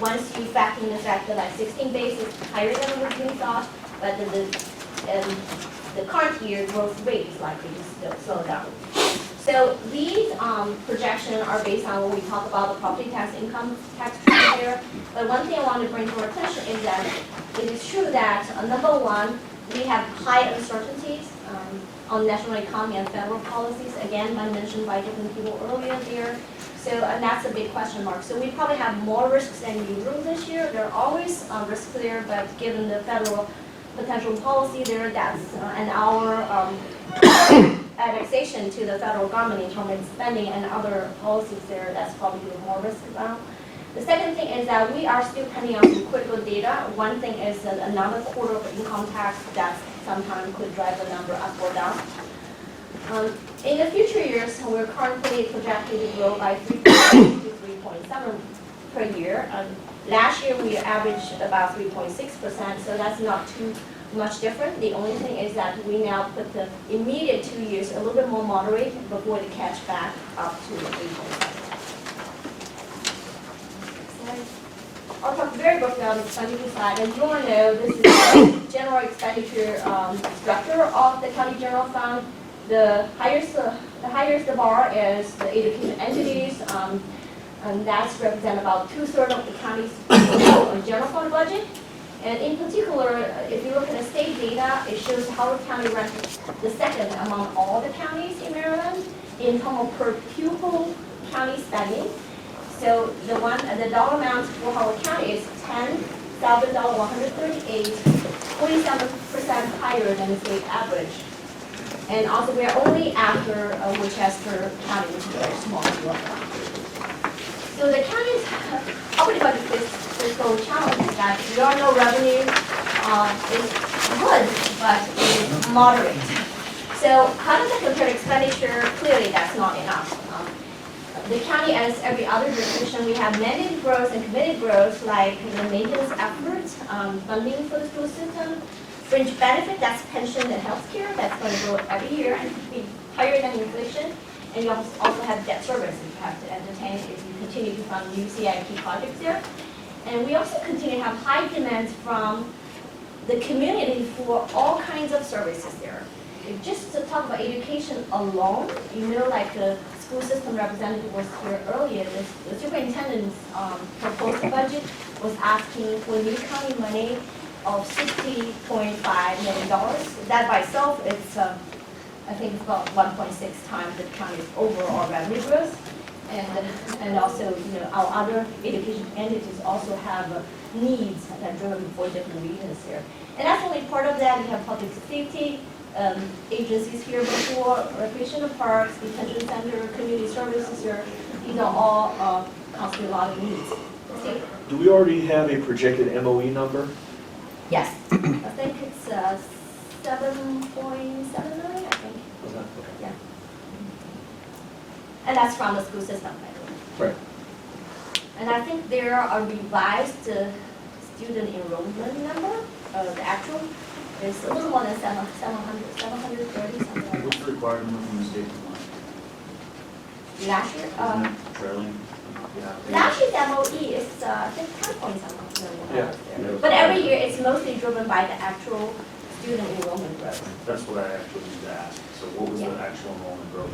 Once you factor in the fact that like 16 base is higher than originally thought, but the current year growth rate is likely to slow down. So these projections are based on what we talk about the property tax income tax treatment here. But one thing I want to bring to our attention is that it is true that number one, we have high uncertainties on national economy and federal policies. Again, I mentioned by different people earlier there. So, and that's a big question mark. So we probably have more risks than usual this year. There are always risks there, but given the federal potential policy there, that's and our annexation to the federal government in terms of spending and other policies there, that's probably more risk about. The second thing is that we are still pending on some critical data. One thing is that another quarter of income tax that sometimes could drive the number up or down. In the future years, we're currently projected to grow by 3.8 to 3.7 per year. Last year, we averaged about 3.6%, so that's not too much different. The only thing is that we now put the immediate 2 years a little bit more moderate before the catch back up to 3.7. I'll talk very briefly on the expenditure side. As you all know, this is the general expenditure structure of the county general fund. The highest the bar is the education entities, and that's represent about 2/3 of the county's general fund budget. And in particular, if you look at the state data, it shows Howard County ranks the second among all the counties in Maryland in terms of per pupil county spending. So the dollar amount for Howard County is $10,138, 47% higher than the state average. And also, we are only after Winchester County, which is very small. So the county's operating budget fiscal challenge is that there are no revenue. It's good, but it's moderate. So how does it compare to expenditure? Clearly, that's not enough. The county, as every other jurisdiction, we have mandated growth and committed growth, like the maintenance efforts, funding for the school system, fringe benefit, that's pension and health care, that's going to grow every year and be higher than inflation. And you also have debt service that you have to entertain if you continue to fund new CIP projects there. And we also continue to have high demands from the community for all kinds of services there. Just to talk about education alone, you know, like the school system representative was here earlier, the superintendent's proposed budget was asking for new county money of $60.5 million. That by itself, it's I think it's about 1.6 times the county's overall revenue growth. And also, you know, our other education entities also have needs that are driven for different reasons here. And that's only part of that. We have public safety agencies here before, recreational parks, detention center, community services here. These are all constantly a lot of needs. See? Do we already have a projected MOE number? Yes. I think it's 7.7 million, I think. Okay. Yeah. And that's from the school system, by the way. Right. And I think there are revised student enrollment number, the actual is a little more than 730, something like What's that. the required number from the state? Last year, Isn't it trailing? Yeah. last year's MOE is, I think, 10.7 million Yeah. there. But every year, it's mostly driven by the actual student enrollment growth. That's what I actually need to ask. So what was the actual enrollment growth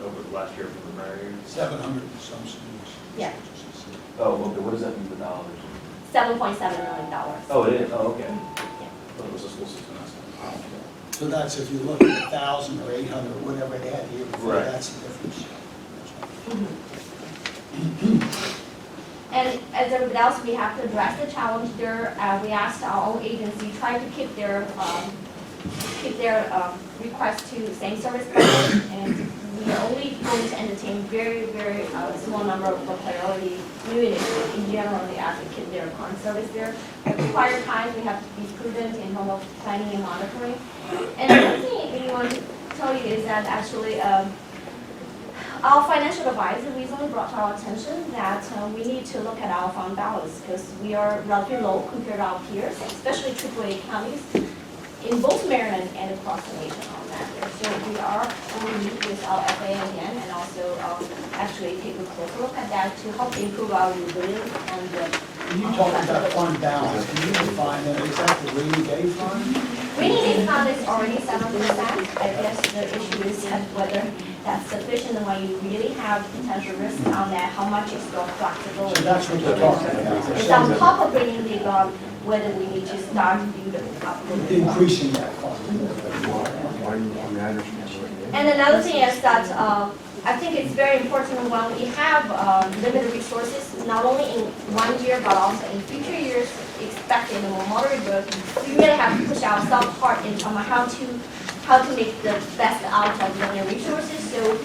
over the last year from the prior year? 700 and some students. Yeah. Oh, okay, what does that mean, the dollars? $7.7 million. Oh, it is, oh, okay. Yeah. But it was a school system estimate. So that's if you look at 1,000 or 800, whatever they had here before, Right. that's the difference. And as everybody else, we have to address the challenge there. We asked our own agency, try to keep their request to the same service budget, and we are only going to entertain very, very small number of priority new initiatives. In general, they ask to keep their current service there. At prior times, we have to be prudent in terms of planning and monitoring. And the other thing we want to tell you is that actually, our financial advisor recently brought to our attention that we need to look at our fund balance because we are relatively low compared to our peers, especially AAA counties in both Maryland and across the nation on that. So we are going to meet with our FA again and also actually take a closer look at that to help improve our resilience and When you talk about fund balance, can you define that? Is that the rainy day fund? rainy day fund is already 7%. I guess the issue is that whether that's sufficient and when you really have potential risk on that, how much is your flexibility? So that's what you're talking about. It's on top of rainy day fund, whether we need to start to do the Increasing that fund. And another thing is that I think it's very important when we have limited resources, not only in 1 year, but also in future years, expecting a more moderate growth, we really have to push ourselves hard in terms of how to make the best out of limited resources. So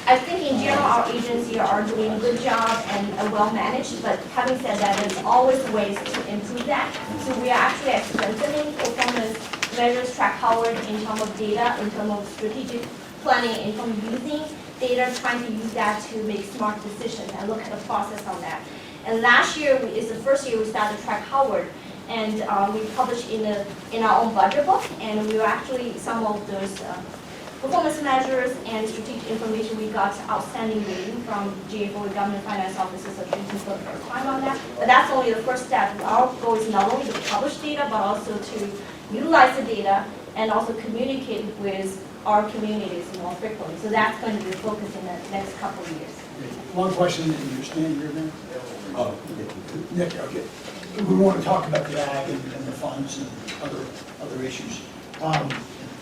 I think in general, our agency are doing a good job and well managed, but having said that, there's always ways to improve that. So we are actually strengthening performance measures, track forward in terms of data, in terms of strategic planning, in terms of using data, trying to use that to make smart decisions and look at the process on that. And last year is the first year we started track Howard, and we published in our own budget book, and we were actually some of those performance measures and strategic information we got outstanding rating from GFO, Government Finance Office Association for the first time on that. But that's only the first step. Our goal is not only to publish data, but also to utilize the data and also communicate with our communities more frequently. So that's going to be the focus in the next couple of years. One question, and you're standing here now? Nick, okay. We want to talk about the ag and the funds and other issues.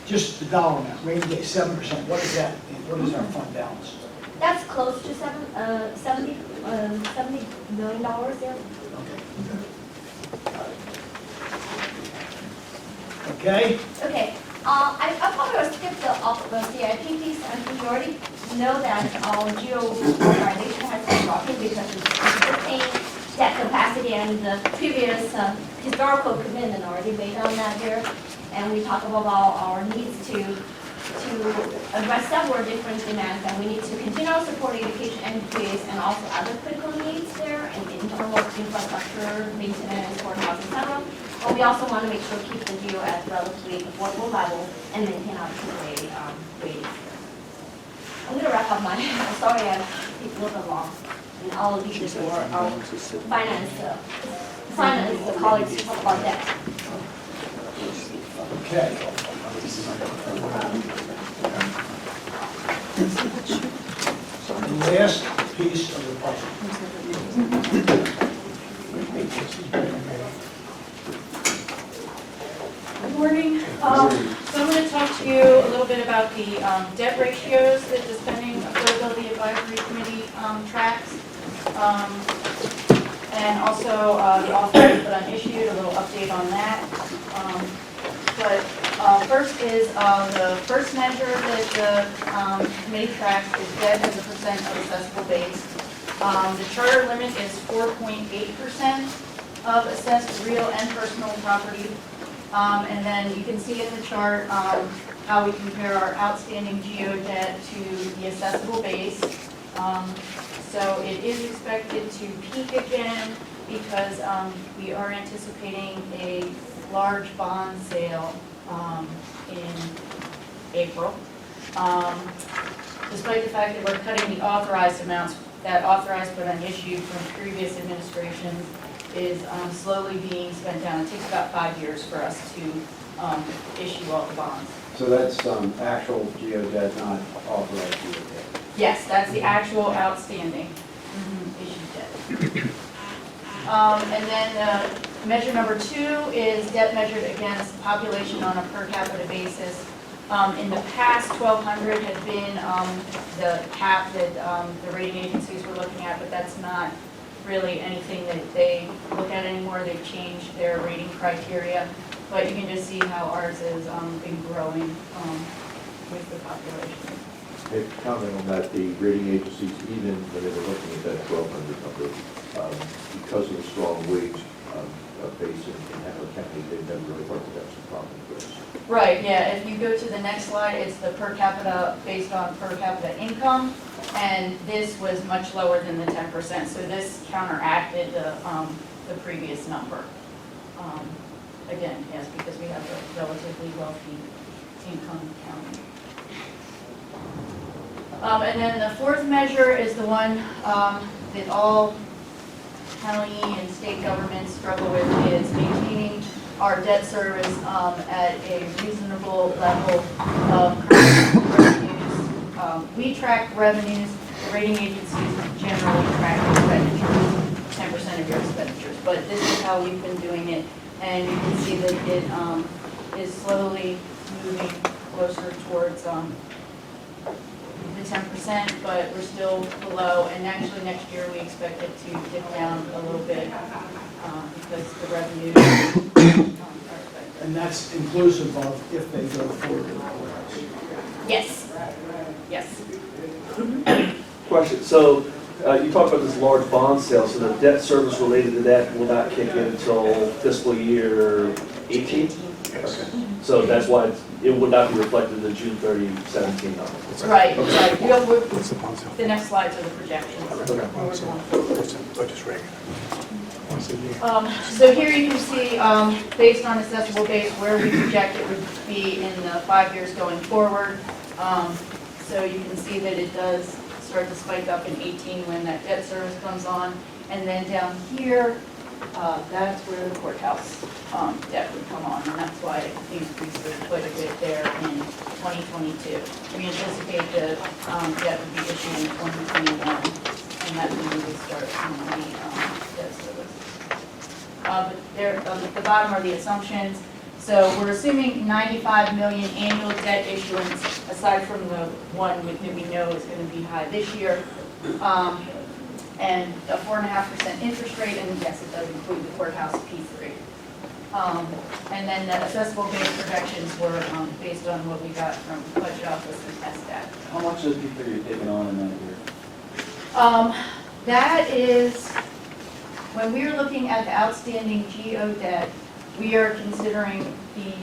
Just the dollar amount, rainy day, 7%, what is that? What is our fund balance? That's close to $70 million there. Okay. Okay. I probably will skip the CIP piece. I think you already know that our geo organization has been dropping because of the existing debt capacity and the previous historical commitment already made on that there. And we talk about our needs to address several different demands, and we need to continue our support education employees and also other critical needs there in terms of infrastructure, maintenance, courthouse, etc. But we also want to make sure keep the geo at relatively affordable level and maintain our AAA ratings. I'm going to wrap up my, sorry I keep a little bit long, and I'll leave this for our finance colleagues to talk about that. Okay. The last piece of the puzzle. Good morning. So I'm going to talk to you a little bit about the debt ratios that the Spending Affordability Advisory Committee tracks. And also the offer put on issued, a little update on that. But first is the first measure that the committee tracks is debt as a percent of assessable base. The charter limit is 4.8% of assessed real and personal property. And then you can see in the chart how we compare our outstanding geo debt to the assessable base. So it is expected to peak again because we are anticipating a large bond sale in April. Despite the fact that we're cutting the authorized amounts, that authorized but unissued from previous administrations is slowly being spent down. It takes about 5 years for us to issue all the bonds. So that's actual geo debt, not authorized geo debt? Yes, that's the actual outstanding issued debt. And then measure number 2 is debt measured against population on a per capita basis. In the past, 1,200 had been the cap that the rating agencies were looking at, but that's not really anything that they look at anymore. They've changed their rating criteria, but you can just see how ours has been growing with the population. Hey, comment on that, the rating agencies, even when they were looking at that 1,200 number, because of the strong wage base in Hanover County, they never really thought that that was a problem for us. Right, yeah, if you go to the next slide, it's the per capita, based on per capita income, and this was much lower than the 10%, so this counteracted the previous number. Again, yes, because we have a relatively wealthy income county. And then the fourth measure is the one that all county and state governments struggle with, is maintaining our debt service at a reasonable level of current revenues. We track revenues, the rating agencies generally track expenditures, 10% of your expenditures, but this is how we've been doing it, and you can see that it is slowly moving closer towards the 10%, but we're still below, and actually next year we expect it to dip down a little bit because the revenues are expected. And that's inclusive of if they go forward in the courthouse. Yes, yes. Question, so you talked about this large bond sale, so the debt service related to that will not kick in until fiscal year 18? So that's why it would not be reflected in the June 30, 17 number. Right, right. The next slides are the projections. So here you can see, based on assessable base, where we project it would be in the 5 years going forward. So you can see that it does start to spike up in 18 when that debt service comes on. And then down here, that's where the courthouse debt would come on, and that's why it increases quite a bit there in 2022. We anticipate the debt would be issued in 2021, and that's when we would start on the debt service. But there, at the bottom are the assumptions. So we're assuming 95 million annual debt issuance, aside from the one that we know is going to be high this year. And a 4.5% interest rate, and yes, it does include the courthouse P3. And then the assessable base projections were based on what we got from Budget Office and SDAT. How much of the P3 are you taking on in that year? That is, when we are looking at the outstanding GO debt, we are considering the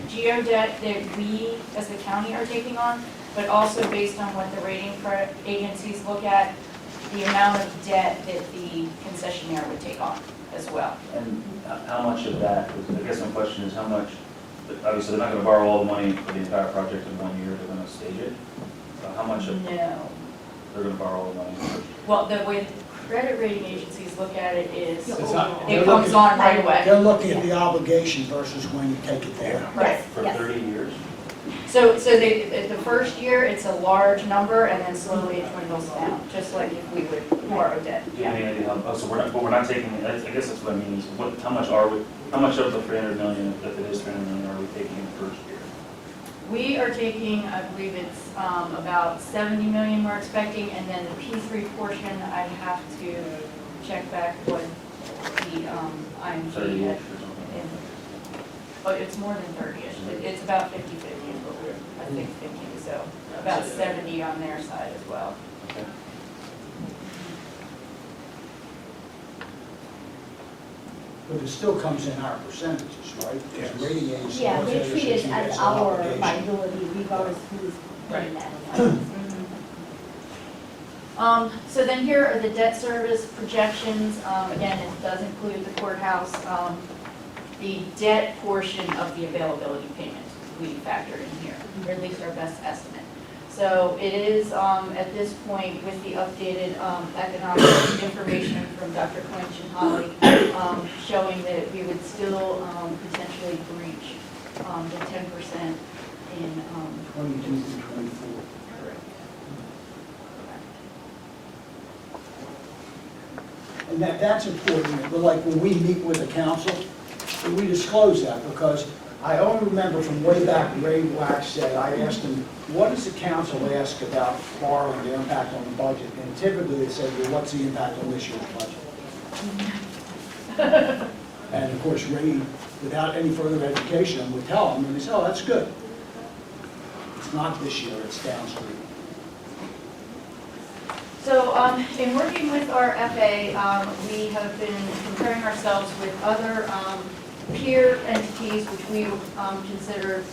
GO debt that we, as the county, are taking on, but also based on what the rating agencies look at, the amount of debt that the concessionaire would take on as well. And how much of that, I guess my question is how much, obviously they're not going to borrow all the money for the entire project in 1 year, they're going to stage it. So how much of, No. they're going to borrow all the money? Well, the way the credit rating agencies look at it is, It's not- it comes on right away. They're looking at the obligation versus when you take it there. Right. For 30 years? So the first year, it's a large number, and then slowly it dwindles down, just like if we would borrow debt. Do you have any idea how, oh, so we're not taking, I guess that's what I mean, is what, how much of the 300 million, if it is 300 million, are we taking in the first year? We are taking, I believe it's about 70 million we're expecting, and then the P3 portion, I have to check back what the IMG 30-ish had. or something? in- But it's more than 30-ish, it's about 50-50, I think 50, so about 70 on their side as well. Okay. But it still comes in our percentages, right? Because the rating agency Yeah, looks they at it treat it says as it's an our obligation. liability regardless who's paying that. So then here are the debt service projections. Again, it does include the courthouse. The debt portion of the availability payment we factored in here, or at least our best estimate. So it is, at this point, with the updated economic information from Dr. Quinch and Holly, showing that we would still potentially breach the 10% in 22 through 24. And that's important, but like when we meet with the council, we disclose that, because I only remember from way back, Ray Wax said, I asked him, what does the council ask about borrowing, the impact on the budget? And typically they said, well, what's the impact on this year's budget? And of course, Ray, without any further education, would tell them, and they say, oh, that's good. It's not this year, it's downstream. So in working with our FA, we have been comparing ourselves with other peer entities, which we consider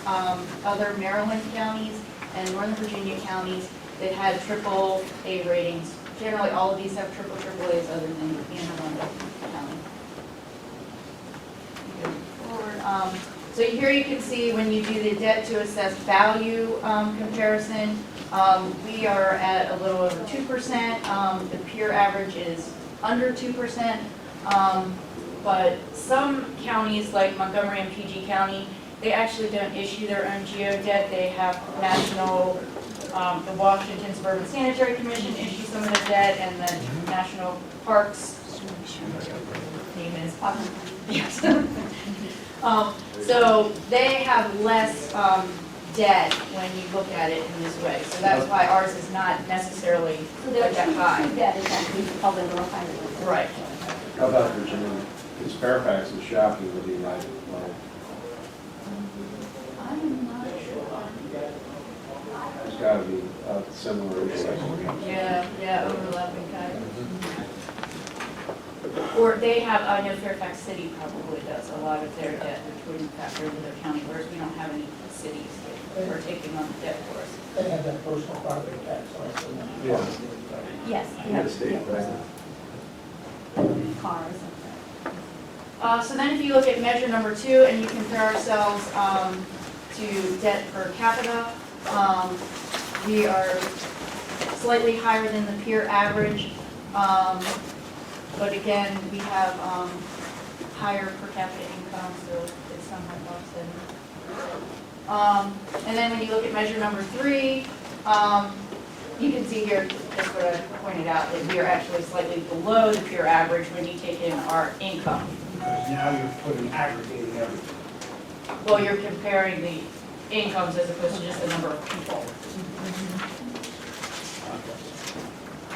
other Maryland counties and Northern Virginia counties that had triple A ratings. Generally, all of these have triple A's other than Anne Arundel County. Forward. So here you can see when you do the debt to assessed value comparison, we are at a little over 2%. The peer average is under 2%. But some counties like Montgomery and PG County, they actually don't issue their own geo debt. They have national, the Washington Suburban Sanitary Commission issue some of the debt, and the National Parks, name is, yes. So they have less debt when you look at it in this way. So that's why ours is not necessarily that high. That is actually probably more higher. Right. How about Virginia? Because Fairfax is shockingly low. I'm not sure. There's got to be a similar issue. Yeah, overlapping kind of. Or they have, I know Fairfax City probably does a lot of their debt, which wouldn't factor into their county, whereas we don't have any cities that are taking on the debt for us. They have that personal property tax also. Yeah. Yes. Yeah, the state, right? Cars. So then if you look at measure number 2 and you compare ourselves to debt per capita, we are slightly higher than the peer average. But again, we have higher per capita income, so it's somewhat offsetting. And then when you look at measure number 3, you can see here, just what I pointed out, that we are actually slightly below the peer average when you take in our income. Because now you're putting aggregating everything. Well, you're comparing the incomes as opposed to just the number of people.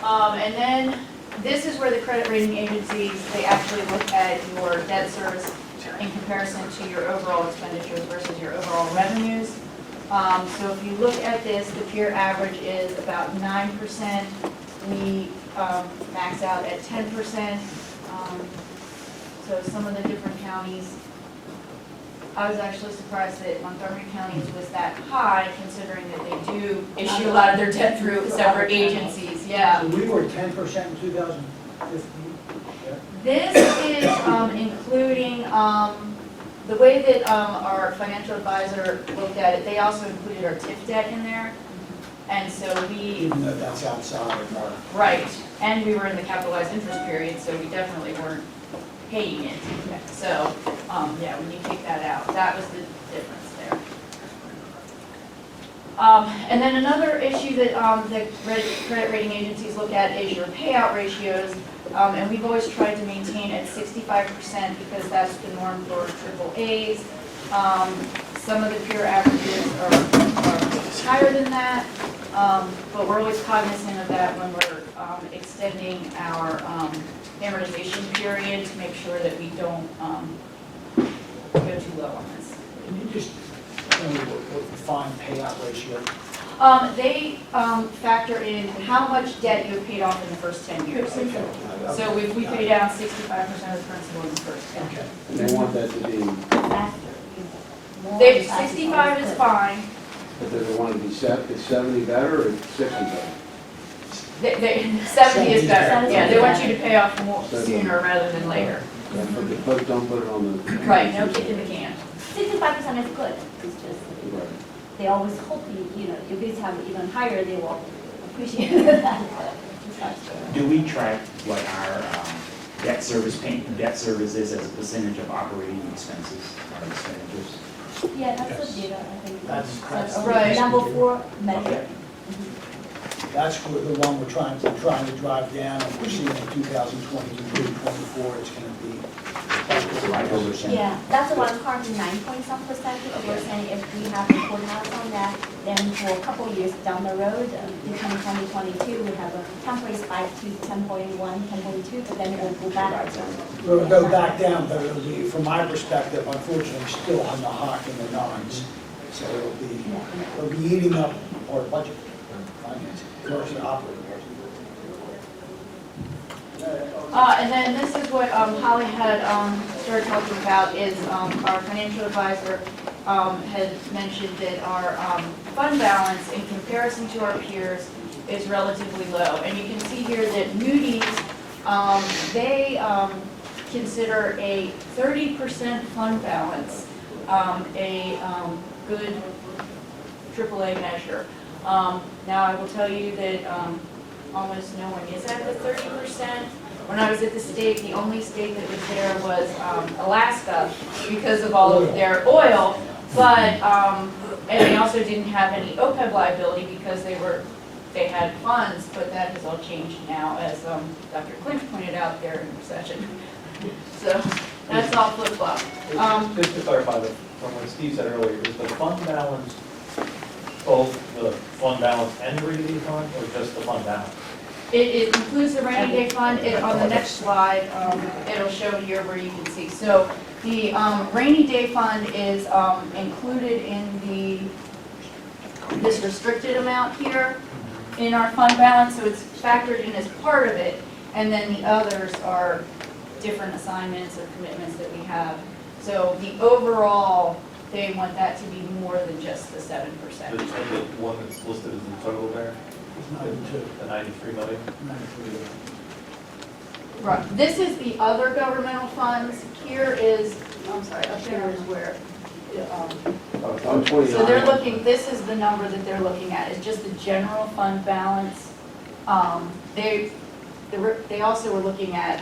And then this is where the credit rating agencies, they actually look at your debt service in comparison to your overall expenditures versus your overall revenues. So if you look at this, the peer average is about 9%. We max out at 10%. So some of the different counties, I was actually surprised that Montgomery County's was that high, considering that they do issue a lot of their debt through separate agencies, yeah. So we were 10% in 2015. This is including, the way that our financial advisor looked at it, they also included our TIF debt in there. And so we, Even though that's outside of our. right, and we were in the capitalized interest period, so we definitely weren't paying it. So, yeah, when you take that out, that was the difference there. And then another issue that the credit rating agencies look at is your payout ratios. And we've always tried to maintain at 65% because that's the norm for triple A's. Some of the peer averages are higher than that, but we're always cognizant of that when we're extending our amortization period to make sure that we don't go too low on this. Can you just tell me what the fine payout ratio? They factor in how much debt you have paid off in the first 10 years. So if we pay down 65% of the principal in the first 10 years. And they want that to be, They, 65 is fine. but do they want to be set, is 70 better or 60 better? 70 is better. Yeah, they want you to pay off more sooner rather than later. But don't put it on the. Right, no kick in the can. 65% is good. It's just, they always hope you know, if it's have even higher, they will appreciate that. Do we track what our debt service is as a percentage of operating expenses, our expenditures? Yeah, that's the data, I think. That's right. Number 4 measure. Okay. That's the one we're trying to drive down, and we're seeing in 2022, 24, it's going to be. Yeah, that's around currently 9-point-some%. But we're saying if we have the courthouse on that, then for a couple of years down the road, in 2022, we have a temporary spike to 10.1, 10.2, but then it will go back. It'll go back down, but it'll be, from my perspective, unfortunately, still on the high in the nines. So it'll be eating up our budget, finance, commercial operating budget. And then this is what Holly had started talking about, is our financial advisor had mentioned that our fund balance in comparison to our peers is relatively low. And you can see here that Moody's, they consider a 30% fund balance a good AAA measure. Now, I will tell you that almost no one is at the 30%. When I was at the state, the only state that was there was Alaska because of all of their oil, but, and they also didn't have any OPEB liability because they had funds, but that has all changed now, as Dr. Clinch pointed out, they're in recession. So that's all flip-flop. Just to clarify, from what Steve said earlier, is the fund balance both the fund balance and the rainy day fund, or just the fund balance? It includes the rainy day fund. On the next slide, it'll show here where you can see. So the rainy day fund is included in this restricted amount here in our fund balance, so it's factored in as part of it, and then the others are different assignments or commitments that we have. So the overall, they want that to be more than just the 7%. The one that's listed as the total there? The 93 million? Right. This is the other governmental funds. Here is, I'm sorry, up there is where, so they're looking, this is the number that they're looking at, is just the general fund balance. They also were looking at,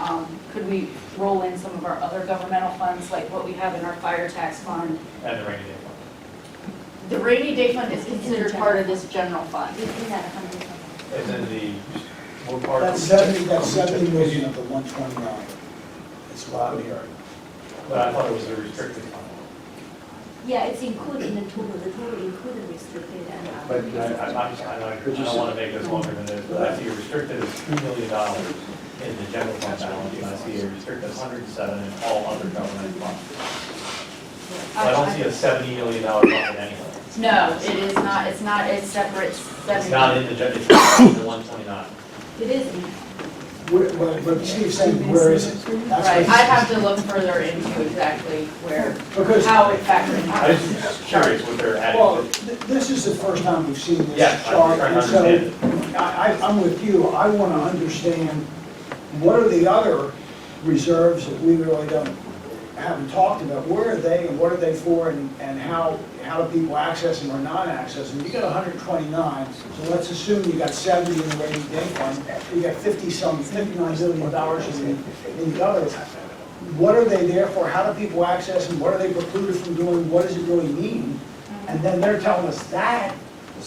could we roll in some of our other governmental funds, like what we have in our fire tax fund. And the rainy day fund? The rainy day fund is considered part of this general fund. And then the, what part? That's 70 million of the 129. That's what I'm hearing. But I thought it was a restricted fund. Yeah, it's included in the total included restricted and. But I don't want to make this longer than this, but I see a restricted of $2 million in the general fund balance, and I see a restricted of 107 in all other government funds. I don't see a $70 million fund in anything. No, it is not, it's separate. It's not in the general, it's not in the 129. It isn't. But Steve's saying, where is it? That's Right, what I'd he's have to look further into exactly where, Because- how it factors in. I was just curious what they're adding. Well, this is the first time we've seen this Yeah, I'm chart, trying to and so understand I'm with you. I want to understand what are the other reserves that we really haven't talked about. Where are they and what are they for, and how do people access them or not access them? You got 129, so let's assume you got 70 in the rainy day fund. You got $59 million in the others. What are they there for? How do people access them? What are they precluded from doing? What does it really mean? And then they're telling us that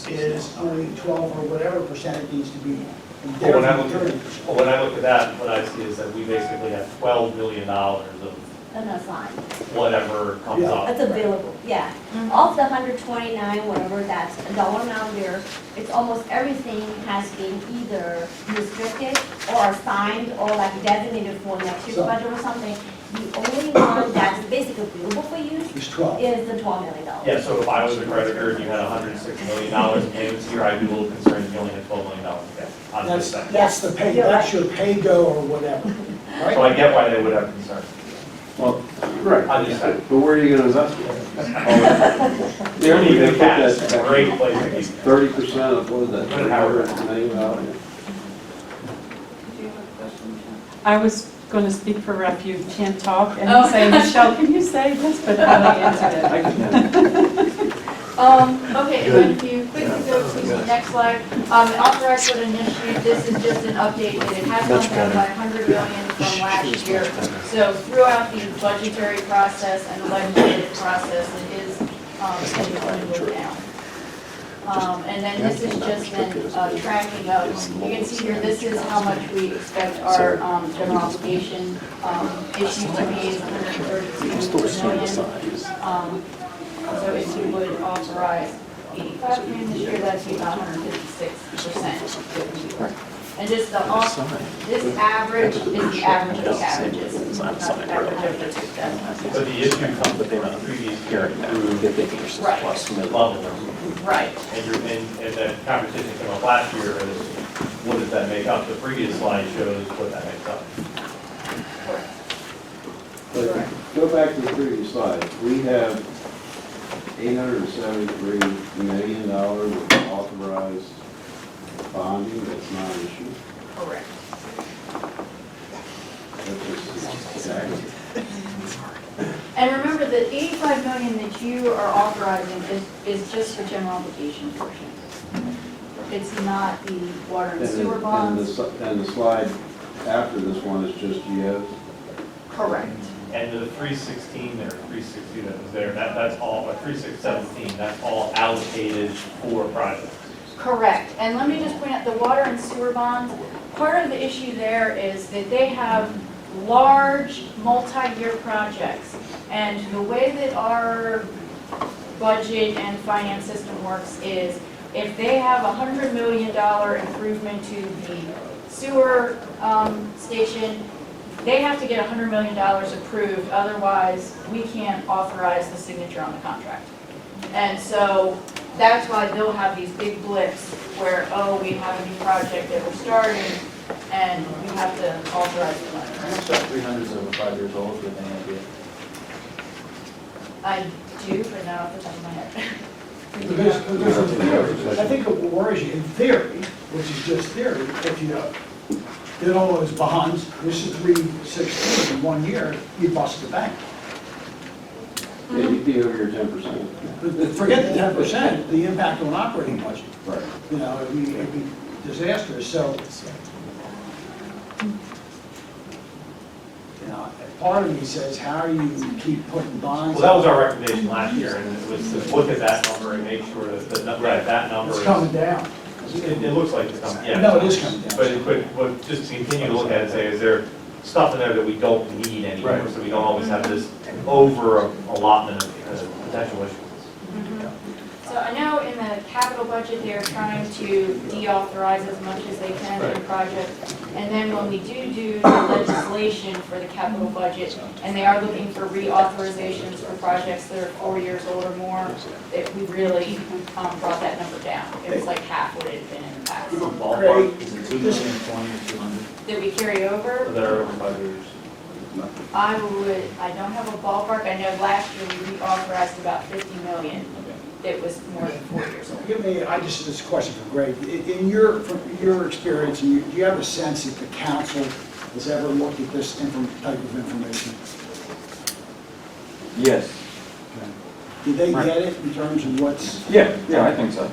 is only 12 or whatever percent it needs to be. And Well, when I they're look at, 30%. well, when I look at that, what I see is that we basically have $12 million of Unassigned. whatever comes up. That's available, yeah. Of the 129, whatever that's a dollar amount there, it's almost everything has been either restricted or assigned or like designated for next year's So- budget or something. The only one that's basically available for use It's 12. is the $12 million. Yeah, so if I was a creditor and you had $106 million in payments here, I'd be a little concerned if you only had $12 million to pay. I'm just saying. That's the pay, that's your pay-go or whatever, So I right? get why they would have concern. Well, right, I'm just saying. but where are you gonna invest it? They don't even have cash, it's a great place to keep it. 30% of, what is that, Put it however. $300 million? I was going to speak for Ref, you can't talk, and Oh. say, Michelle, can you say this? But Holly answered I it. can, Okay, and then if you quickly go to the next slide, authorized but initiated, this is just an update, that it has gone down by 100 million from last year. So throughout the budgetary process and the legislative process, it is going to go down. And then this is just then tracking of, you can see here, this is how much we expect our general obligation issue to be, is 132 million. So if you would authorize 85 million this year, that'd be about 156%. And just this average is the average of the averages. Not the average of the two decimals. But the issue comes from the previous year through Right. level. Right. And the competition came up last year is what does that make up? The previous slide shows what that makes up. But go back to the previous slide. We have $873 million of authorized bonding that's not issued. Correct. That's just exactly. And remember, the 85 million that you are authorizing is just for general obligation portion. It's not the water and sewer bonds. And the slide after this one is just GOs? Correct. And the 316 or 360 that was there, that's all, or 3617, that's all allocated for projects. Correct. And let me just point out, the water and sewer bonds, part of the issue there is that they have large, multi-year projects. And the way that our budget and finance system works is if they have a $100 million improvement to the sewer station, they have to get $100 million approved, otherwise we can't authorize the signature on the contract. And so that's why they'll have these big blips where, oh, we have a new project that we're starting and we have to authorize the money. How much that 300 is over 5 years old, do you have any idea? I do, but not off the top of my head. I think it worries you in theory, which is just theory, if you did all those bonds, this is 316 in 1 year, you bust the bank. Yeah, you'd be over your 10%. But forget the 10%, the impact on operating budget. Right. You know, it'd be disastrous, so. You know, part of me says, how do you keep putting bonds? Well, that was our recommendation last year, and it was to look at that number and make sure that that number It's is. coming down. It looks like it's coming, yeah. No, it is coming down. But just continue to look at it and say, is there stuff in there that we don't need anymore, Right. so we don't always have this over allotment of potential issues. So I know in the capital budget, they're trying to deauthorize as much as they can in projects. And then when we do the legislation for the capital budget, and they are looking for reauthorizations for projects that are 4 years old or more, that we really brought that number down. It was like half what it had been in the past. Ballpark, is it 2 million, 20, or 200? That we carry over, That are over 5 years. I don't have a ballpark. I know last year we reauthorized about 50 million. That was more than 4 years old. Give me, this is a question for Greg. From your experience, do you have a sense that the council has ever looked at this type of information? Yes. Did they get it in terms of what's? Yeah, I think so.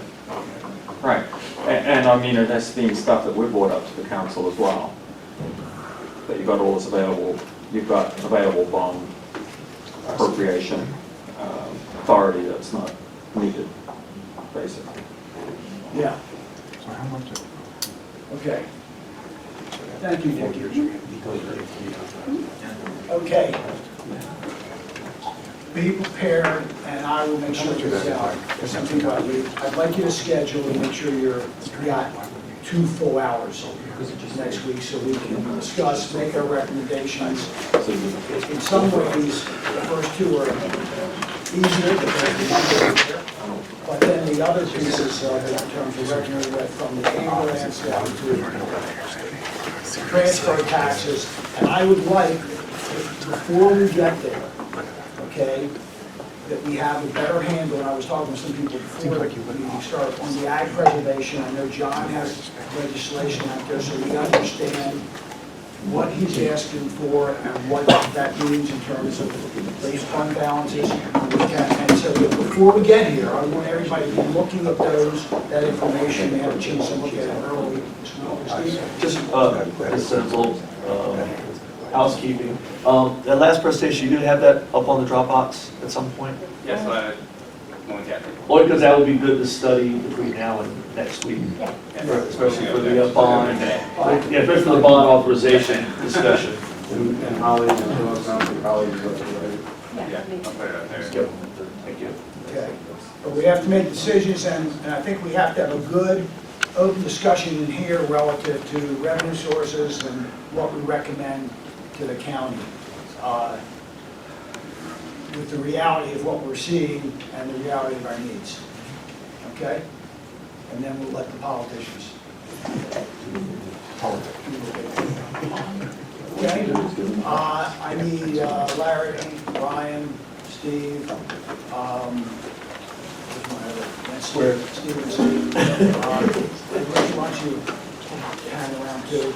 Right. And I mean, that's the stuff that we brought up to the council as well. That you've got all this available, you've got available bond appropriation authority that's not needed, basically. Yeah. Okay. Thank you, Nikki. Okay. Be prepared, and I will make sure it's out. Something about you. I'd like you to schedule and make sure you got 2 full hours next week so we can discuss, make our recommendations. In some ways, the first 2 are easier because the numbers are there. But then the other pieces of it in terms of revenue from the ambulance down to transfer taxes. And I would like, before we get there, okay, that we have a better handle, and I was talking to some people before we start on the ag preservation. I know John has legislation out there, so we understand what he's asking for and what that means in terms of base fund balances. And so before we get here, I want everybody to be looking at that information, and have a chance to look at it early. Just a little housekeeping. That last presentation, you gonna have that up on the Dropbox at some point? Yes, going to. Only because that would be good to study between now and next week, especially for the bond, yeah, especially for the bond authorization discussion. And Holly, and Holly, Yeah, I'll put it up there. Yep. Thank you. Okay. But we have to make decisions, and I think we have to have a good, open discussion in here relative to revenue sources and what we recommend to the county, with the reality of what we're seeing and the reality of our needs. Okay? And then we'll let the politicians Okay, I need Larry, Brian, Steve, where's my other, Steve and Steve. And Rich, why don't you hang around too,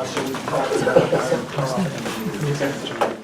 so we can talk about our